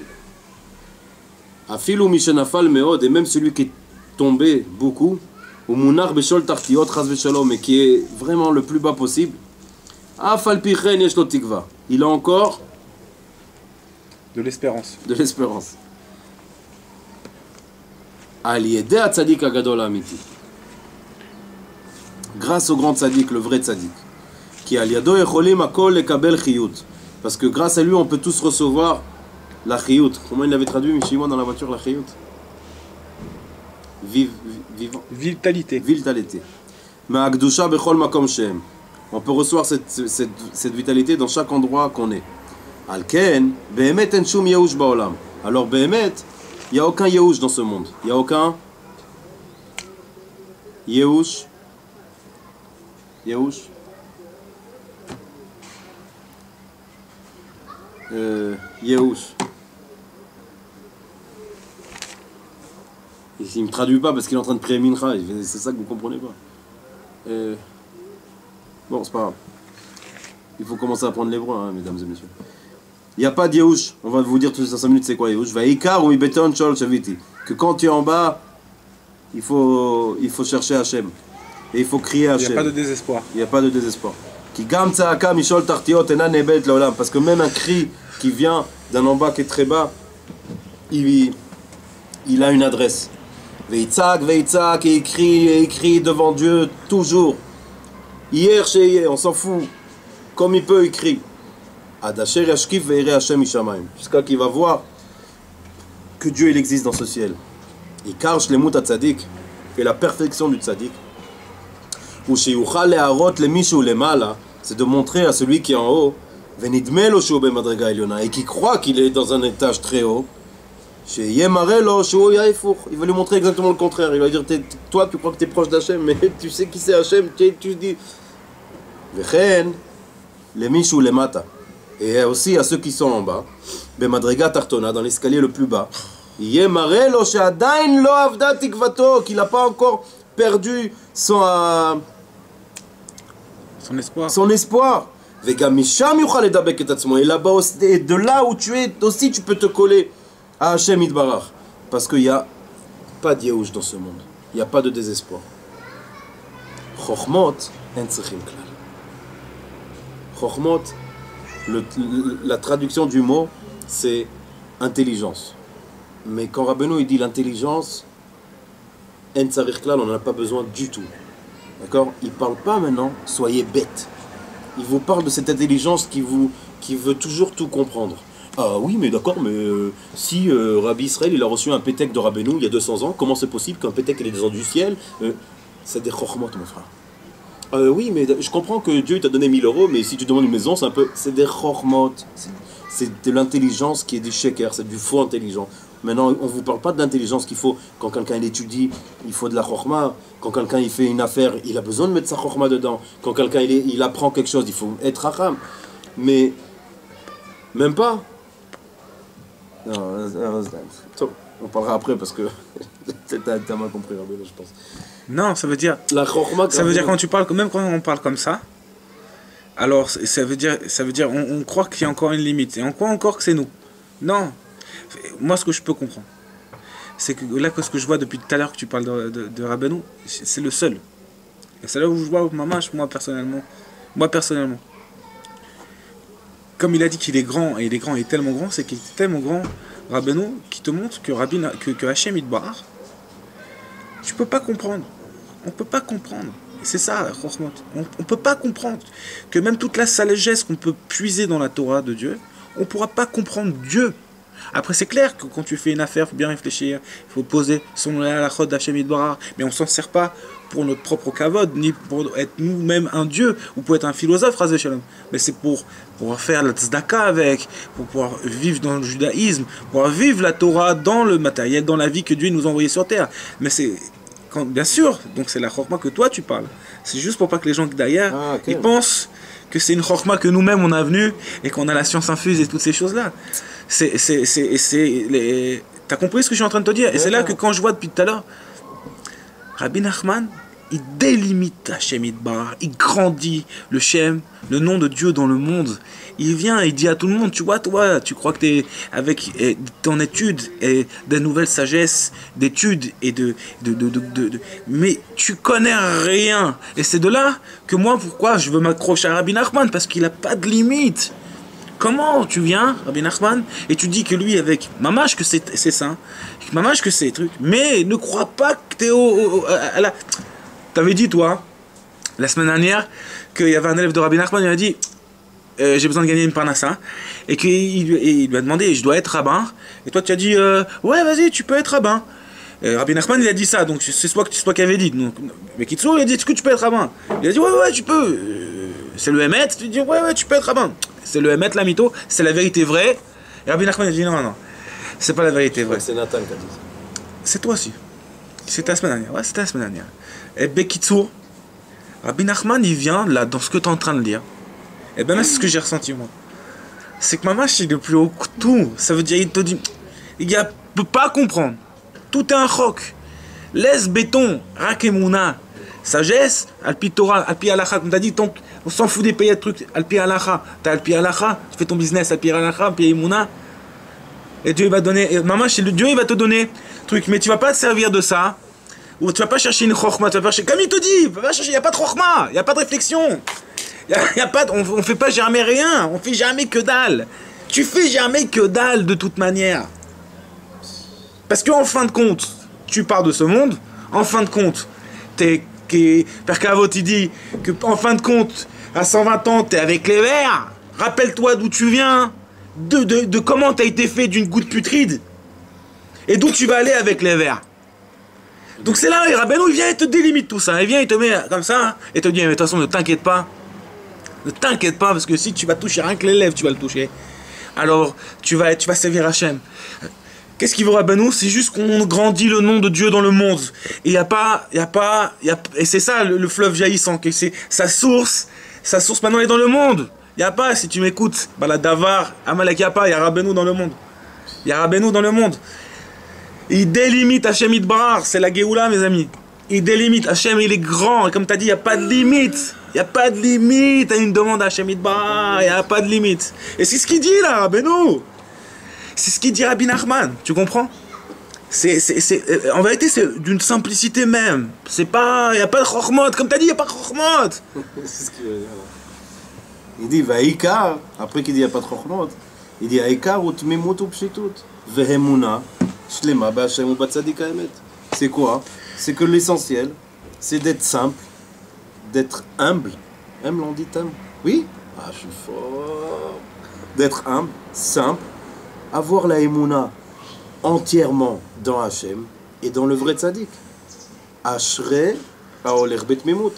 Afilu mishenafal meod, et même celui qui est tombé beaucoup, ou munar beshol tartiot chas v'shalom, mais qui est vraiment le plus bas possible, afal pichen yesh lo tikva, il a encore de l'espérance. Grâce au grand tzaddik, le vrai tzaddik, parce que grâce à lui on peut tous recevoir la chiyut. Comment il avait traduit Mishimon dans la voiture, la chiyut? Vitalité. On peut recevoir cette vitalité dans chaque endroit qu'on est. alors Béhémet, il n'y a aucun Yehush dans ce monde. Il n'y a aucun Yehush. Yehush. Yehush. Il ne me traduit pas parce qu'il est en train de prier Mincha. C'est ça que vous ne comprenez pas. Bon, c'est pas grave. Il faut commencer à apprendre l'hébreu, hein, mesdames et messieurs. Il n'y a pas de Yehush. On va vous dire tout ça 5 minutes, c'est quoi Yehush. Vaikar ou Ibeton Chol Shaviti. Que quand tu es en bas, il faut chercher Hachem. Et il faut crier Hachem. Il n'y a pas de désespoir. Il n'y a pas de désespoir. Parce que même un cri qui vient d'un en bas qui est très bas, il a une adresse. Veitzak, et il crie devant Dieu toujours. Hier, chez hier, on s'en fout. Comme il peut, il crie. Jusqu'à qu'il va voir que Dieu il existe dans ce ciel. Il cache les mots à tzaddik et la perfection du tzaddik. C'est de montrer à celui qui est en haut et qui croit qu'il est dans un étage très haut. Il va lui montrer exactement le contraire. Il va dire, toi tu crois que tu es proche d'Hachem, mais tu sais qui c'est Hachem. Tu dis et aussi à ceux qui sont en bas, dans l'escalier le plus bas, qu'il n'a pas encore perdu son espoir. Et là-bas, et de là où tu es aussi, tu peux te coller à Hachem Yitbarach. Parce qu'il n'y a pas de Yehush dans ce monde. Il n'y a pas de désespoir. Chochmot, en tzrichim klal. Chochmot, la traduction du mot, c'est intelligence. Mais quand Rabbeinu il dit l'intelligence, en tzarich klal, on n'en a pas besoin du tout. D'accord? Il ne parle pas maintenant, soyez bêtes. Il vous parle de cette intelligence qui veut toujours tout comprendre. Ah oui, mais d'accord, mais si Rabbi Israël il a reçu un pétek de Rabbeinu il y a 200 ans, comment c'est possible qu'un pétek il est descendu du ciel? C'est des chokhmot, mon frère. Oui, mais je comprends que Dieu t'a donné 1000 euros, mais si tu demandes une maison, c'est un peu... C'est des chokhmot. C'est de l'intelligence qui est du sheker, c'est du faux intelligent. Maintenant, on ne vous parle pas de l'intelligence qu'il faut. Quand quelqu'un étudie, il faut de la chokhma. Quand quelqu'un il fait une affaire, il a besoin de mettre sa chokhma dedans. Quand quelqu'un il apprend quelque chose, il faut être racham. Mais même pas. Non, on parlera après parce que t'as mal compris, je pense. Non, ça veut dire. La chokhma, ça veut dire quand tu parles, même quand on parle comme ça, alors ça veut dire on croit qu'il y a encore une limite et on croit encore que c'est nous. Non. Moi, ce que je peux comprendre, c'est que là, ce que je vois depuis tout à l'heure que tu parles de Rabbeinu, c'est le seul. Et c'est là où je vois Mamash, moi personnellement. Comme il a dit qu'il est grand, et il est tellement grand, c'est qu'il est tellement grand, Rabbeinu, qui te montre que Hachem Yitbarach, tu peux pas comprendre. On peut pas comprendre. C'est ça, on peut pas comprendre que même toute la sagesse qu'on peut puiser dans la Torah de Dieu, on pourra pas comprendre Dieu. Après, c'est clair que quand tu fais une affaire, il faut bien réfléchir, il faut poser son halachot d'Hachem Yitbarach, mais on ne s'en sert pas pour notre propre kavod, ni pour être nous-mêmes un dieu, ou pour être un philosophe, Ras Shalom. Mais c'est pour faire la tzedaka avec, pour pouvoir vivre dans le judaïsme, pour pouvoir vivre la Torah dans le matériel, dans la vie que Dieu nous a envoyée sur terre. Mais c'est, bien sûr, donc c'est la chorma que toi tu parles. C'est juste pour pas que les gens derrière, ils pensent que c'est une chorma que nous-mêmes on a venu, et qu'on a la science infuse et toutes ces choses-là. T'as compris ce que je suis en train de te dire? Et c'est là que quand je vois depuis tout à l'heure, Rabbi Nachman, il délimite Hachem Yitbarach, il grandit le Shem, le nom de Dieu dans le monde. Il vient, il dit à tout le monde, tu vois, toi, tu crois que tu es avec ton étude et des nouvelles sagesses, d'études et mais tu connais rien. Et c'est de là que moi, pourquoi je veux m'accrocher à Rabbi Nachman, parce qu'il n'a pas de limite. Comment tu viens, Rabbi Nachman, et tu dis que lui, avec Mamash, que c'est saint, Mamash, que c'est truc, mais ne crois pas que t'es T'avais dit, toi, la semaine dernière, qu'il y avait un élève de Rabbi Nachman, il a dit, j'ai besoin de gagner une parnassa, et qu'il lui a demandé, je dois être rabbin, et toi tu as dit, ouais, vas-y, tu peux être rabbin. Rabbi Nachman, il a dit ça, donc c'est toi qui avais dit. Donc, mais Kitsu, il a dit, est-ce que tu peux être rabbin? Il a dit, ouais, tu peux. C'est le Hémet, tu dis, ouais, tu peux être rabbin. C'est le Hémet, la mytho, c'est la vérité vraie. Et Rabbi Nachman, il a dit, non. C'est pas la vérité, vrai. C'est Nathan qui a dit ça. C'est toi aussi. C'était la semaine dernière. Ouais, c'était la semaine dernière. Et Bekitsour, Rabbi Nachman, il vient là, dans ce que tu es en train de lire. Et ben là, c'est ce que j'ai ressenti, moi. C'est que Mamash, il est plus haut que tout. Ça veut dire, il te dit, il ne peut pas comprendre. Tout est un choc. Laisse béton, rakemuna. Sagesse, alpi Torah, alpi halakha. Comme tu as dit, on s'en fout des pays de trucs. Alpi halakha. Tu as alpi halakha, tu fais ton business, alpi halakha, alpi imuna. Et Dieu il va donner, Mamash, Dieu il va te donner truc. Mais tu vas pas te servir de ça. Ou tu vas pas chercher une chokhma, tu vas pas chercher. Comme il te dit, il n'y a pas de chokhma, il n'y a pas de réflexion. On fait pas germer rien, on fait germer que dalle. Tu fais germer que dalle de toute manière. Parce qu'en fin de compte, tu pars de ce monde, en fin de compte, Père Kavot il dit que en fin de compte, à 120 ans, t'es avec les Verts. Rappelle-toi d'où tu viens, de comment t'as été fait d'une goutte putride, et d'où tu vas aller avec les Verts. Donc c'est là, Rabbeinu, il vient et te délimite tout ça. Il vient, il te met comme ça, et te dit, mais de toute façon, ne t'inquiète pas. Ne t'inquiète pas, parce que si tu vas toucher rien que les lèvres, tu vas le toucher. Alors, tu vas servir Hachem. Qu'est-ce qu'il veut Rabbeinu? C'est juste qu'on grandit le nom de Dieu dans le monde. Et et c'est ça le fleuve jaillissant, que c'est sa source maintenant elle est dans le monde. Il n'y a pas, si tu m'écoutes, la Davar, Amalek, il n'y a pas, il y a Rabbeinu dans le monde. Il y a Rabbeinu dans le monde. Il délimite Hachem Idbar, c'est la Géoula, mes amis. Il délimite, Hachem il est grand, et comme tu as dit, il n'y a pas de limite. Il n'y a pas de limite à une demande à Hachem Idbar, il n'y a pas de limite. Et c'est ce qu'il dit là, Rabbeinu. C'est ce qu'il dit Rabbi Nachman, tu comprends? En vérité, c'est d'une simplicité même. C'est pas, il n'y a pas de chokhmot, comme tu as dit, il n'y a pas de chokhmot. C'est ce qu'il veut dire. Il dit, Vaïkar, après qu'il dit, il n'y a pas de chokhmot, il dit, Vaïkar ou tmimut ou pshitut, vehemuna, shlema b'Hashem ou b'tzadik ha'emet. C'est quoi? C'est que l'essentiel, c'est d'être simple, d'être humble. Humble, on dit humble? Oui? Ah, je suis fort. D'être humble, simple, avoir la émouna entièrement dans Hachem et dans le vrai tzaddik. Ashrei haoler bet mimut.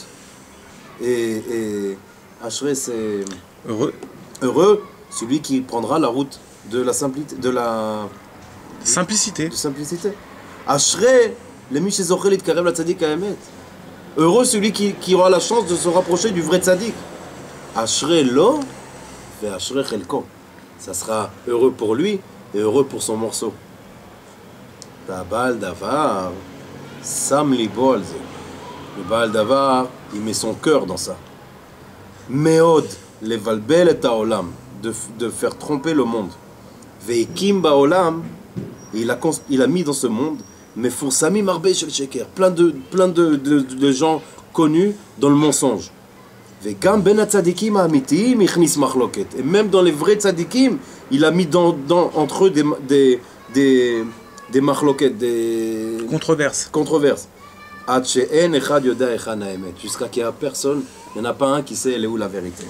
Et Ashrei, c'est heureux celui qui prendra la route de la simplicité. De simplicité. Ashrei lemi shezocher litkarev la tzaddik ha'emet. Heureux celui qui aura la chance de se rapprocher du vrai tzaddik. Ashrei lo ve ashrei chelko. Ça sera heureux pour lui et heureux pour son morceau. Baal Davar, Sam libo al ze. Le Baal Davar, il met son cœur dans ça. Meod, levalbel et haolam, de faire tromper le monde. Veikim baolam, il a mis dans ce monde, mefursami marbe shel sheker, plein de gens connus dans le mensonge. Et même dans les vrais tzadikim, il a mis entre eux des machloket, des controverses. Jusqu'à qu'il n'y a personne, il n'y en a pas un qui sait elle est où la vérité.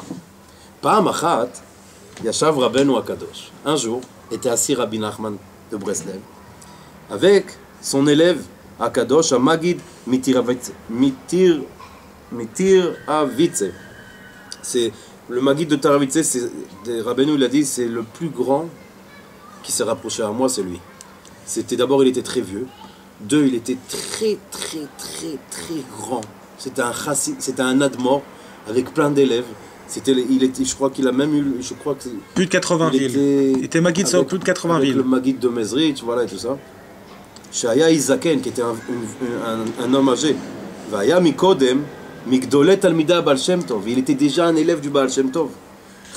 Yashav Rabbeinu Akadosh. Un jour, était assis Rabbi Nachman de Breslev avec son élève Akadosh, Magid Mitir Avitze. C'est le Magid de Taravitze, Rabbeinu il a dit, c'est le plus grand qui s'est rapproché à moi, c'est lui. D'abord, il était très vieux. Deux, il était très grand. C'était un chassid, c'était un admor avec plein d'élèves. Je crois qu'il a même eu, plus de 80 villes. Il était Magid sur plus de 80 villes. Le Magid de Mezrich, voilà et tout ça. Shaya Izaken, qui était un homme âgé. Vaya Mikodem, Migdolet Talmida Baal Shem Tov. Il était déjà un élève du Baal Shem Tov.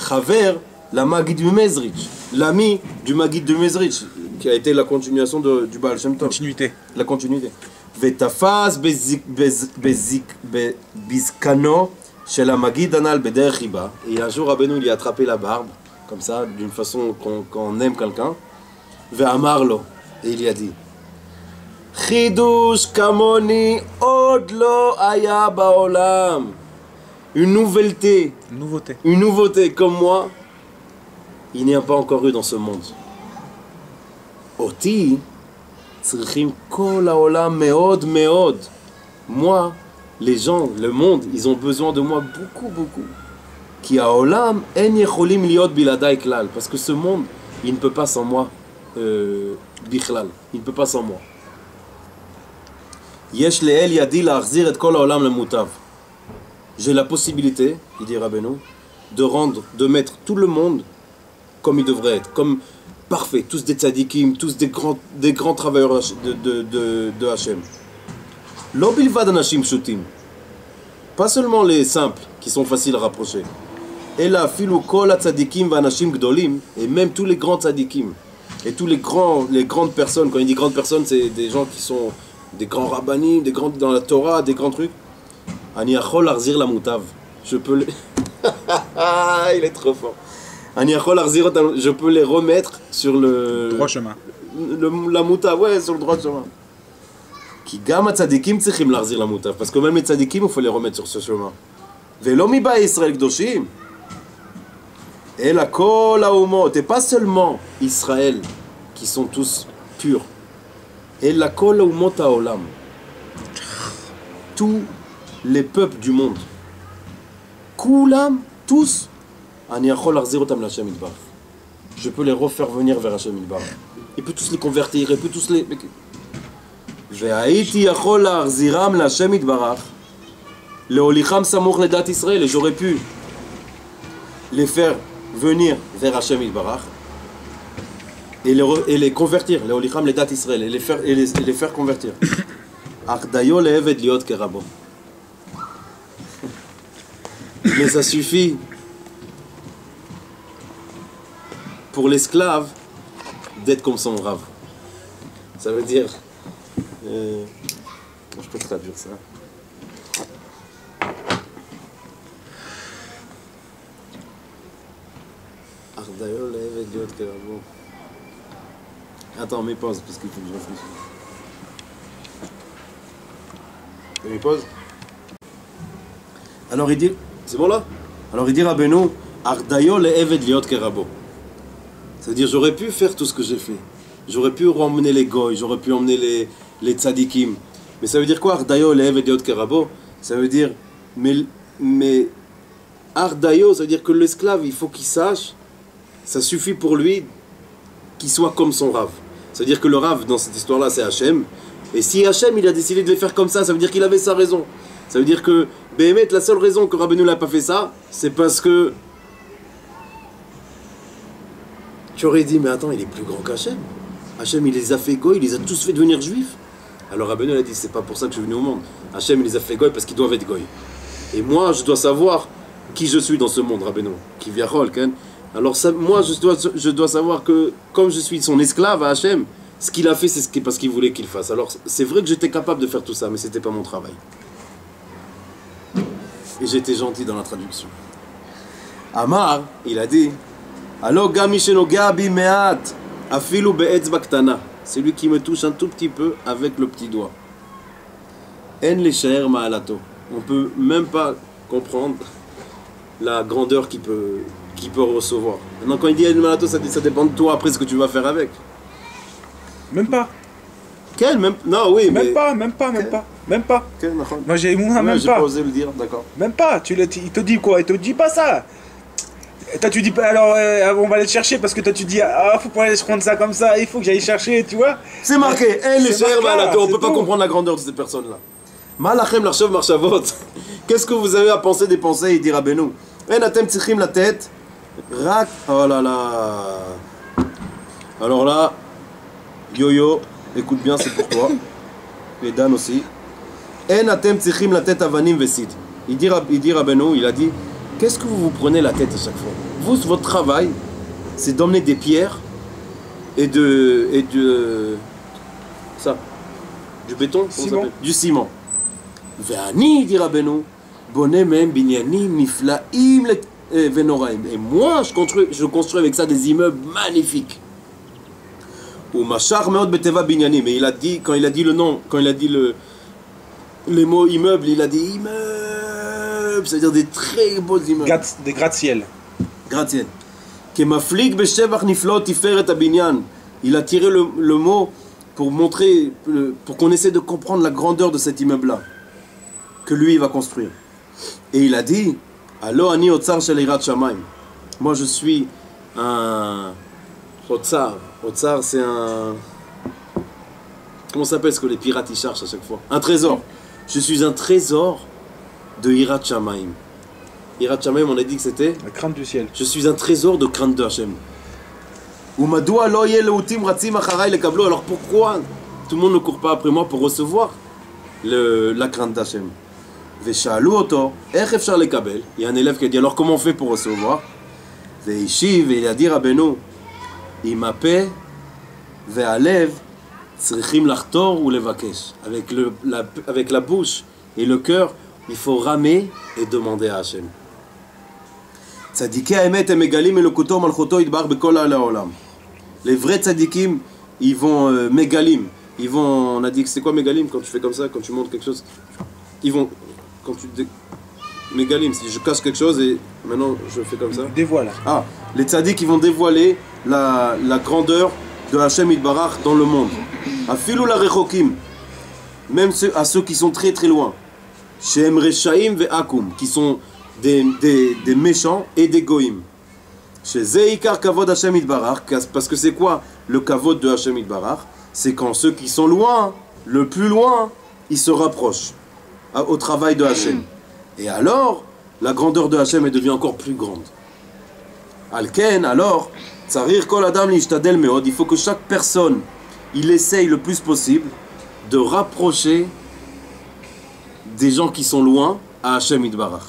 Chaver, la Magid du Mezrich. L'ami du Magid de Mezrich, qui a été la continuation du Baal Shem Tov. La continuité. Vetafaz Bizkano chez la Magid Anal Beder Chiba. Et un jour, Rabbeinu lui a attrapé la barbe, comme ça, d'une façon qu'on aime quelqu'un. Ve'amarlo. Et il lui a dit Chidush Kamoni Odlo Aya Baolam. Une nouveauté. Une nouveauté comme moi, il n'y a pas encore eu dans ce monde. Oti Tzrichim Kol Haolam Meod Meod. Moi, les gens, le monde, ils ont besoin de moi beaucoup. Ki Haolam En Yecholim Liot Biladai Klal. Parce que ce monde, il ne peut pas sans moi. bichlal. Il ne peut pas sans moi. Yesh le'el yadi la'achzir et kol ha'olam lemutav. J'ai la possibilité, il dit Rabbeinu, de mettre tout le monde comme il devrait être, comme parfait, tous des tzadikim, tous des grands travailleurs de Hachem. Lo bilvad anashim pshutim. Pas seulement les simples qui sont faciles à rapprocher. Et là, filu kol tzadikim v'anashim gdolim, et même tous les grands tzadikim et tous les grandes personnes. Quand il dit grandes personnes, c'est des gens qui sont des grands rabbanim, des grands dans la Torah, des grands trucs. Ani achol arzir la mutav. Je peux les... il est trop fort. Ani achol arzir, je peux les remettre sur le droit chemin. La mutav, ouais, sur le droit chemin. Ki gam tzadikim tzrichim l'arzir la mutav, parce que même les tzadikim, il faut les remettre sur ce chemin. Velo mi ba Israël kdoshim. Et la kol haumot, et pas seulement Israël qui sont tous purs. Et la kol haumot haolam. Tous les peuples du monde. Koulam, tous. Ani achol arzir otam l'Hashem yitbarach. Je peux les refaire venir vers Hachem yitbarach. Il peut tous les convertir, il peut tous les... והייתי יכול להחזירם להשם יתברך להוליכם סמוך לדת ישראל, et j'aurais pu les faire venir vers Hachem יתברך et les convertir, להוליכם לדת ישראל, et les faire convertir. אך דיו לעבד להיות כרבו. Mais ça suffit pour l'esclave d'être comme son rave. Ça veut dire... je peux traduire ça. Attends, mais pause parce qu'il faut que je réfléchisse. Mais pause. Alors il dit, c'est bon là? Alors il dit Rabbeinu, Ardayo le'eved liot kerabo. C'est-à-dire j'aurais pu faire tout ce que j'ai fait. J'aurais pu emmener les goy, j'aurais pu emmener les tzadikim. Mais ça veut dire quoi, Ardayo le'eved liot kerabo? Ça veut dire, mais Ardayo, ça veut dire que l'esclave, il faut qu'il sache, ça suffit pour lui qu'il soit comme son Rav. C'est-à-dire que le Rav, dans cette histoire-là, c'est Hachem. Et si Hachem, il a décidé de les faire comme ça veut dire qu'il avait sa raison. Ça veut dire que, Béhémet, la seule raison que Rabbeinu n'a pas fait ça, c'est parce que... Tu aurais dit, mais attends, il est plus grand qu'Hachem. Hachem, il les a fait goy, il les a tous fait devenir juifs. Alors Rabbeinu a dit, c'est pas pour ça que je suis venu au monde. Hachem, il les a fait goy parce qu'ils doivent être goy. Et moi, je dois savoir qui je suis dans ce monde, Rabbeinu. Qui vient Rolken. Alors ça, moi, je dois savoir que, comme je suis son esclave à Hachem, ce qu'il a fait, c'est parce qu'il voulait qu'il fasse. Alors, c'est vrai que j'étais capable de faire tout ça, mais c'était pas mon travail. Et j'étais gentil dans la traduction. Amar, il a dit, Allo gami shenoga bi me'at, afilu be'etzba ktana. C'est lui qui me touche un tout petit peu avec le petit doigt. En leshaer ma'alato. On peut même pas comprendre la grandeur qu'il peut recevoir. Maintenant, quand il dit en ma'alato, ça dépend de toi après ce que tu vas faire avec. Même pas. Quel même non oui même mais pas. Quel, Moi j'ai même j'ai pas. pas osé le dire, d'accord. Même pas. Il te dit quoi? Il te dit pas ça. Toi tu dis pas alors on va aller le chercher parce que toi tu dis faut pas aller prendre ça comme ça, il faut que j'aille chercher, tu vois. C'est marqué. On peut pas comprendre la grandeur de cette personne là. Malachem l'archav marshavot. Qu'est-ce que vous avez à penser des pensées, il dit Rabbeinu. En atem tsichim la tête. Rak. Oh là là. Alors là. Yo-yo, écoute bien, c'est pour toi. Et Dan aussi. En atem tsichim la tête avanim vesid. Il dit Rabbeinu, il a dit, qu'est-ce que vous prenez la tête à chaque fois? Vous, votre travail, c'est d'emmener des pierres et de ça, du béton, ciment. Du ciment. Ve'ani, dit Rabbeinu, boné même binyanim niflaim venoraim. Et moi, je construis avec ça des immeubles magnifiques. Ou machar meot beteva binyani, mais il a dit, quand il a dit le nom, quand il a dit les mots immeuble, il a dit immeuble, c'est-à-dire des très beaux immeubles. Des gratte-ciel. Gratte-ciel. Kemaflik beshevach niflot tiferet abinyan. Il a tiré le mot pour montrer, pour qu'on essaie de comprendre la grandeur de cet immeuble-là, que lui il va construire. Et il a dit, Allo ani otsar shel yirat shamayim. Moi je suis Otsar. Otsar, c'est un... Comment ça s'appelle ce que les pirates ils cherchent à chaque fois? Un trésor. Je suis un trésor de Hirat Shamaim. Hirat Shamaim, on a dit que c'était la crainte du ciel. Je suis un trésor de crainte de Hachem. Alors pourquoi tout le monde ne court pas après moi pour recevoir la crainte d'Hachem? Il y a un élève qui a dit alors comment on fait pour recevoir? Il a dit Rabbeinu, Imape ve'alev tzrichim lachtor ou levakesh. Avec la bouche et le cœur, il faut ramer et demander à Hachem. Tzadikei ha'emet הם מגלים אלוקותו ומלכותו יתברך בכל העולם. Les vrais tzadikim, ils vont mégalim. Ils vont, on a dit que c'est quoi mégalim quand tu fais comme ça, quand tu montres quelque chose? Ils vont, quand tu mégalim, si je cache quelque chose et maintenant je fais comme ça. Dévoile. Ah, les tzadiks ils vont dévoiler la grandeur de Hachem Yitbarach dans le monde. Afilou la rechokim, même à ceux qui sont très très loin. Shem reshaim ve'akum, qui sont des méchants et des goïms. Chez Zeikar Kavod Hashem Yitbarach, parce que c'est quoi le Kavod de Hashem Yitbarach? C'est quand ceux qui sont loin, le plus loin, ils se rapprochent au travail de Hashem. Et alors, la grandeur de Hashem devient encore plus grande. Alken, alors, Tsarir Kol Adam Lishtadel Meod, il faut que chaque personne, il essaye le plus possible de rapprocher des gens qui sont loin à Hashem Yitbarach.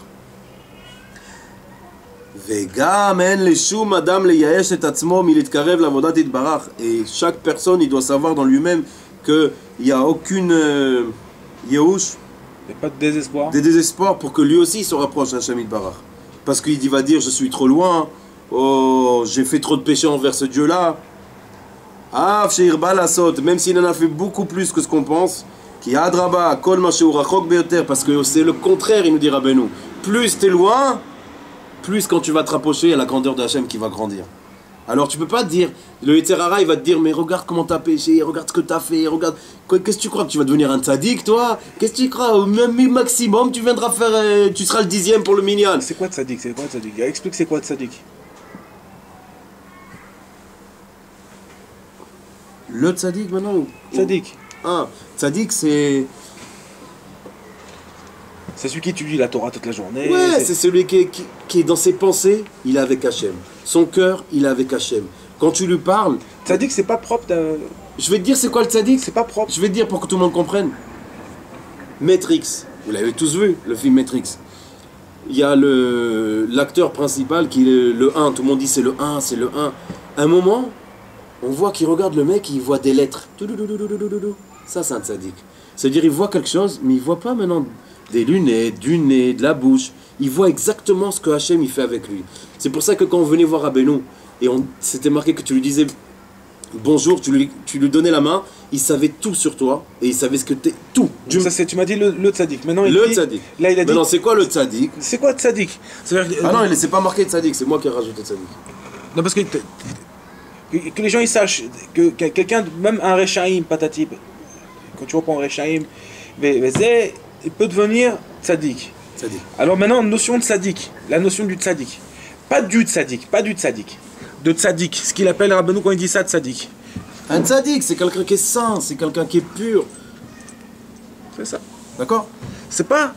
Et chaque personne, il doit savoir dans lui-même qu'il n'y a aucune yehush, il n'y a pas de désespoir. Des désespoirs pour que lui aussi se rapproche d'Hachem Yitbarach. Parce qu'il va dire je suis trop loin, oh j'ai fait trop de péchés envers ce Dieu-là. Ah, même s'il en a fait beaucoup plus que ce qu'on pense, parce que c'est le contraire, il nous dit Rabbeinu. Plus tu es loin, plus quand tu vas te rapprocher, il y a la grandeur de Hachem qui va grandir. Alors tu peux pas te dire, le Yetzer Hara il va te dire mais regarde comment t'as péché, regarde ce que t'as fait, regarde, qu'est-ce que tu crois que tu vas devenir un tzaddik toi? Qu'est-ce que tu crois? Au maximum tu viendras faire, tu seras le 10e pour le minyan. C'est quoi tzaddik? C'est quoi tzaddik? Explique c'est quoi tzaddik? Le tzaddik maintenant? Tzaddik. Ah, tzaddik c'est... C'est celui qui étudie la Torah toute la journée. Ouais, c'est celui qui est dans ses pensées, il est avec Hachem. Son cœur, il est avec Hachem. Quand tu lui parles... Tzaddik, c'est pas propre de... Je vais te dire c'est quoi le tzaddik? C'est pas propre. Je vais te dire pour que tout le monde comprenne. Matrix, vous l'avez tous vu, le film Matrix. Il y a l'acteur principal qui est le 1, tout le monde dit c'est le 1, c'est le 1. À un moment, on voit qu'il regarde le mec, il voit des lettres. Ça c'est un tzaddik. C'est-à-dire il voit quelque chose, mais il voit pas maintenant... des lunettes, du nez, de la bouche. Il voit exactement ce que Hachem il fait avec lui. C'est pour ça que quand on venait voir Rabbeinu, et c'était marqué que tu lui disais bonjour, tu lui donnais la main, il savait tout sur toi, et il savait ce que t'es, tout. Ça, tu m'as dit le tzaddik. Maintenant, le tzaddik. Là, il a dit... Maintenant, c'est quoi le tzaddik? C'est quoi tzaddik? Ah non, c'est pas marqué tzaddik, c'est moi qui ai rajouté tzaddik. Non, parce que les gens ils sachent que quelqu'un, même un Rechaim, patati, quand tu reprends un Rechaim, il peut devenir tzaddik. Alors maintenant, notion de tzaddik, la notion du tzaddik. Pas du tzaddik. De tzaddik, ce qu'il appelle Rabbeinu quand il dit ça, tzaddik. Un tzaddik, c'est quelqu'un qui est saint, c'est quelqu'un qui est pur. C'est ça. D'accord? C'est pas...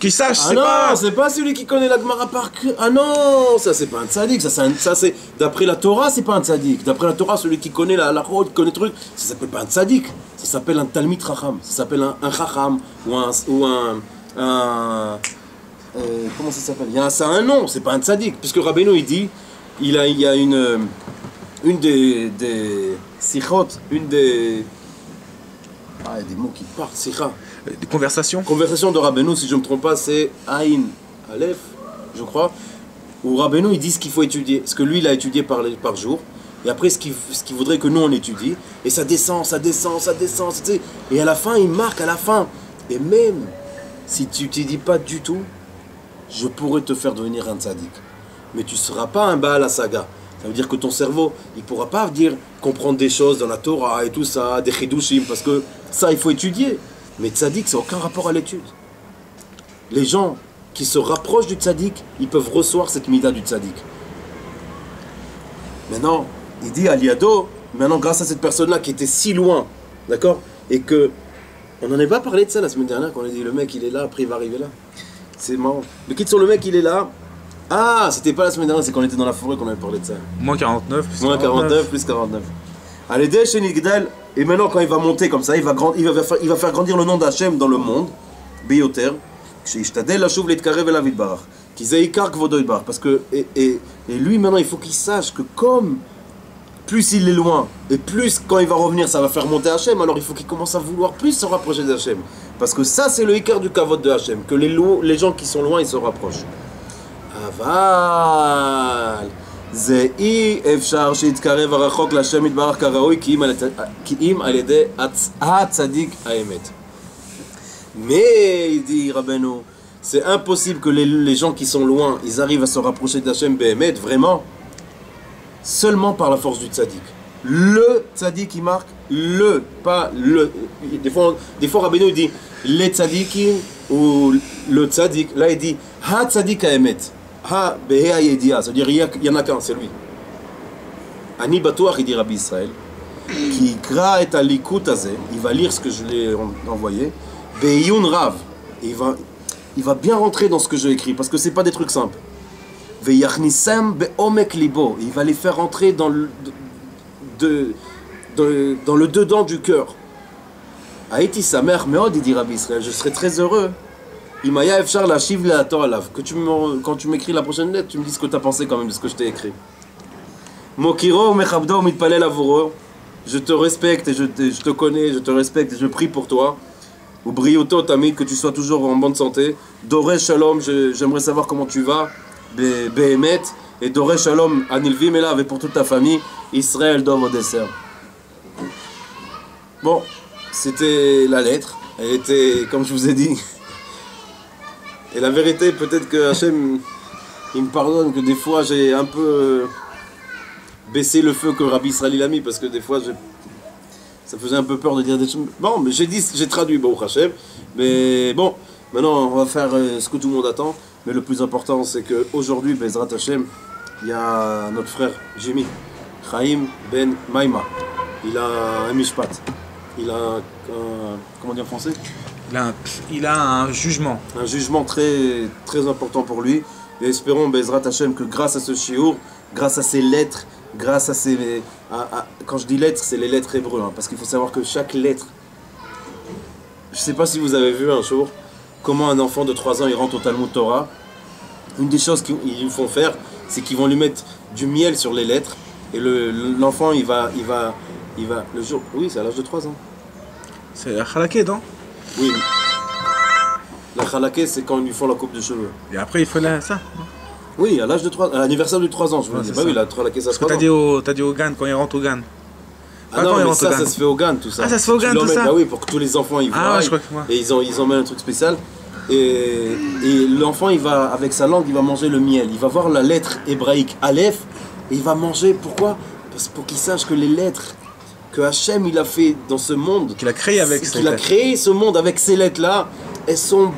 Qui sache, c'est pas... Ah non, c'est pas celui qui connaît la Gemara par cœur. Ah non, ça c'est pas un tzaddik, ça c'est... D'après la Torah, c'est pas un tzaddik. D'après la Torah, celui qui connaît la route, qui connaît le truc, ça s'appelle pas un tzaddik. Ça s'appelle un talmid chacham. Ça s'appelle un chacham ou un comment ça s'appelle? Ça a un nom, c'est pas un tzaddik. Puisque Rabbeinu il dit, il y a une des sichot, une des... Ah, il y a des mots qui partent, sikha. Des conversations. Conversation de Rabbeinu, si je ne me trompe pas, c'est Aïn Aleph, je crois, où Rabbeinu il dit ce qu'il faut étudier, ce que lui il a étudié par jour, et après ce qu'il voudrait que nous on étudie, et ça descend, et à la fin il marque à la fin, et même si tu t'étudies pas du tout, je pourrais te faire devenir un tzaddik, mais tu ne seras pas un Baal Hasaga. Ça veut dire que ton cerveau, il ne pourra pas comprendre des choses dans la Torah et tout ça, des chidushim, parce que ça il faut étudier. Mais tzaddik, ça n'a aucun rapport à l'étude. Les gens qui se rapprochent du tzaddik, ils peuvent recevoir cette mida du tzaddik. Maintenant, il dit à Liado, maintenant grâce à cette personne-là qui était si loin, d'accord, et que on n'en avait pas parlé de ça la semaine dernière quand on a dit le mec il est là, après il va arriver là. C'est marrant. Le kit sur le mec il est là. Ah, c'était pas la semaine dernière, c'est quand on était dans la forêt qu'on avait parlé de ça. Moins 49, plus Moins 49, plus 49. Allez, Desh et Nigdal, et maintenant quand il va monter comme ça, il va faire grandir le nom d'Hachem dans le monde, Bioter, parce que, et lui maintenant il faut qu'il sache que comme plus il est loin, et plus quand il va revenir ça va faire monter Hachem, alors il faut qu'il commence à vouloir plus se rapprocher d'Hachem. Parce que ça c'est le Ikar du Kavod de Hachem, que les gens qui sont loin ils se rapprochent. Aval זה אי אפשר שיתקרב הרחוק להשם יתברך כראוי כי אם על ידי הצדיק האמת. Mais, dit Rabbeinu, c'est impossible que les gens qui sont loin, ils arrivent à se rapprocher d'Hachem Behemet, vraiment, seulement par la force du tzaddik. Le tzaddik qui marque, pas le... Des fois Rabbeinu dit les tzaddikim ou le tzaddik, là il dit ha tzaddik haemet, ha behe yedia, c'est-à-dire il y en a qu'un, c'est lui. Ani batuach, il dit Rabbi Israël, qui kra et alikut azeh, il va lire ce que je l'ai envoyé. Beyun Rav, il va bien rentrer dans ce que j'ai écrit parce que c'est pas des trucs simples. Veyachnisem beomek libo, il va les faire rentrer dans le dedans du cœur. Haïti sa mère meod, il dit Rabbi Israël, je serais très heureux. Imaya efshar la shiv la alav, que quand tu m'écris la prochaine lettre, tu me dis ce que tu as pensé quand même de ce que je t'ai écrit. Mokiro mechabdo mitpalel avuro, je te respecte et je te connais, je te respecte et je prie pour toi. Ou brioto tamid, que tu sois toujours en bonne santé. Doré shalom, j'aimerais savoir comment tu vas. Behemet. Et Doré shalom anilvim elav et pour toute ta famille. Israël dom au dessert. Bon, c'était la lettre. Elle était, comme je vous ai dit. Et la vérité, peut-être que Hachem, il me pardonne que des fois j'ai un peu baissé le feu que Rabbi Israël a mis, parce que des fois ça faisait un peu peur de dire des choses. Bon, mais j'ai traduit Baruch Hashem. Mais bon, maintenant on va faire ce que tout le monde attend. Mais le plus important, c'est qu'aujourd'hui, Bezrat Hashem, il y a notre frère Jimmy, Chaim Ben Maïma. Il a un mishpat. Il a comment dire en français? Il a un jugement. Un jugement très, très important pour lui. Et espérons, Bezrat Hashem, que grâce à ce shiur, grâce à ces lettres, grâce à ces... quand je dis lettres, c'est les lettres hébreues, hein, parce qu'il faut savoir que chaque lettre... Je ne sais pas si vous avez vu un jour comment un enfant de 3 ans il rentre au Talmud Torah. Une des choses qu'ils lui font faire, c'est qu'ils vont lui mettre du miel sur les lettres. Et l'enfant, il va le jour... Oui, c'est à l'âge de 3 ans. C'est la khalaké, non? Oui. La khalaké, c'est quand ils lui font la coupe de cheveux. Et après, il faut ça. Oui, à l'âge de 3 ans, à l'anniversaire de 3 ans, je vous dis. Bah oui, la khalaké, ça se passe. T'as dit au GAN, quand il rentre au GAN. Ah non, mais ça se fait au GAN, tout ça. Ah, ça se fait au GAN, tout ça? Bah oui, pour que tous les enfants, ils voient. Ah, je crois que moi. Et ils emmènent un truc spécial. Et l'enfant, il va, avec sa langue, il va manger le miel. Il va voir la lettre hébraïque Aleph, et il va manger. Pourquoi? Parce pour qu'il sache que les lettres que Hachem, il a fait dans ce monde... Qu'il a créé avec ces lettres. Qu'il a créé ce monde avec ces lettres-là. Elles sont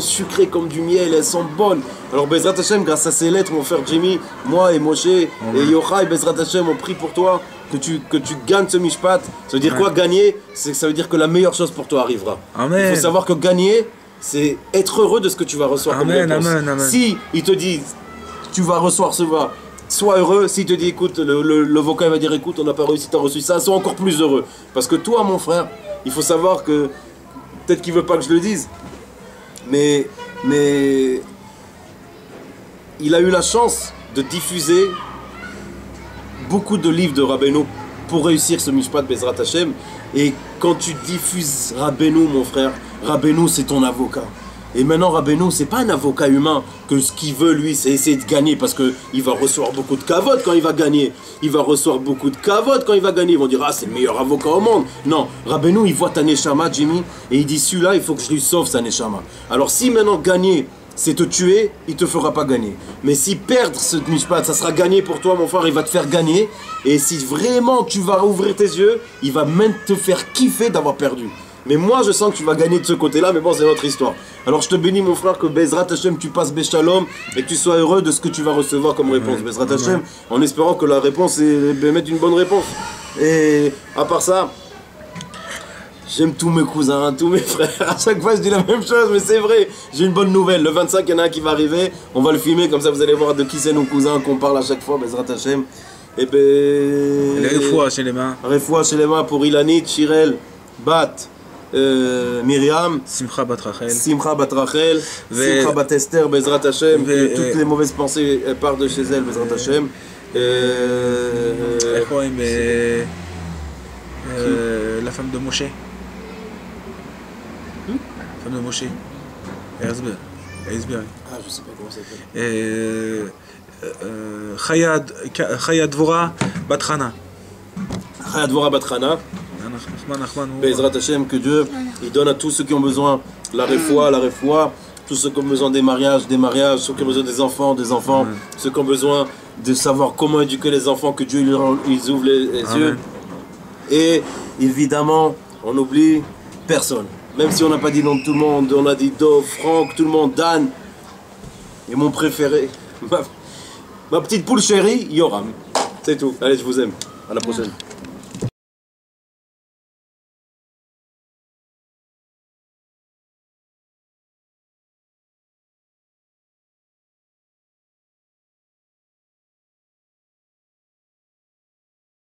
sucrées comme du miel, elles sont bonnes. Alors Bezrat Hashem, grâce à ces lettres, mon frère Jimmy, moi et Moshe et Yochai, Bezrat Hashem, on prie pour toi que tu gagnes ce mishpat. Ça veut dire quoi gagner? Ça veut dire que la meilleure chose pour toi arrivera. Amen. Il faut savoir que gagner, c'est être heureux de ce que tu vas recevoir comme réponse. Amen. Si il te dit tu vas recevoir, sois heureux. S'il te dit écoute, le vocal va dire écoute, on n'a pas réussi, tu as reçu ça, sois encore plus heureux. Parce que toi, mon frère, il faut savoir que peut-être qu'il veut pas que je le dise, mais il a eu la chance de diffuser beaucoup de livres de Rabbeinu pour réussir ce mishpat Bezrat Hashem. Et quand tu diffuses Rabbeinu, mon frère, Rabbeinu c'est ton avocat. Et maintenant Rabbeinu c'est pas un avocat humain que ce qu'il veut lui c'est essayer de gagner parce qu'il va recevoir beaucoup de kavod quand il va gagner. Il va recevoir beaucoup de kavod quand il va gagner. Ils vont dire ah c'est le meilleur avocat au monde. Non, Rabbeinu il voit ta neshama Jimmy et il dit celui-là il faut que je lui sauve sa neshama. Alors si maintenant gagner c'est te tuer, il te fera pas gagner. Mais si perdre ce mishpat, ça sera gagné pour toi, mon frère, il va te faire gagner. Et si vraiment tu vas ouvrir tes yeux, il va même te faire kiffer d'avoir perdu. Mais moi, je sens que tu vas gagner de ce côté-là, mais bon, c'est notre histoire. Alors, je te bénis, mon frère, que Bezrat Hashem, tu passes Béchalom et que tu sois heureux de ce que tu vas recevoir comme réponse. Bezrat Hashem, en espérant que la réponse est mettre une bonne réponse. Et à part ça, j'aime tous mes cousins, tous mes frères. À chaque fois, je dis la même chose, mais c'est vrai. J'ai une bonne nouvelle. Le 25, il y en a un qui va arriver. On va le filmer, comme ça, vous allez voir de qui c'est nos cousins qu'on parle à chaque fois. Bezrat Hashem. Et ben. Refoua chez les mains. Refoua chez les mains pour Ilanit, Shirel, Bat. Myriam, Simcha bat Rachel, Simcha bat Esther, Bezrat Hashem, que toutes les mauvaises pensées partent de chez elle, Bezrat Hashem. La femme de Moshe. La femme de Moshe. Erzberg. Ah, je sais pas comment ça s'appelle. Chaya Dvora bat Chana. Chaya Dvora bat Chana. Bezrat Hashem, que Dieu il donne à tous ceux qui ont besoin la refoua, tous ceux qui ont besoin des mariages, ceux qui ont besoin des enfants, ceux qui ont besoin de savoir comment éduquer les enfants, que Dieu ils ouvre les yeux. Et évidemment, on oublie personne. Même si on n'a pas dit nom de tout le monde, on a dit Dov, Franck, tout le monde, Dan. Et mon préféré, ma petite poule chérie, Yoram. C'est tout. Allez, je vous aime. À la prochaine.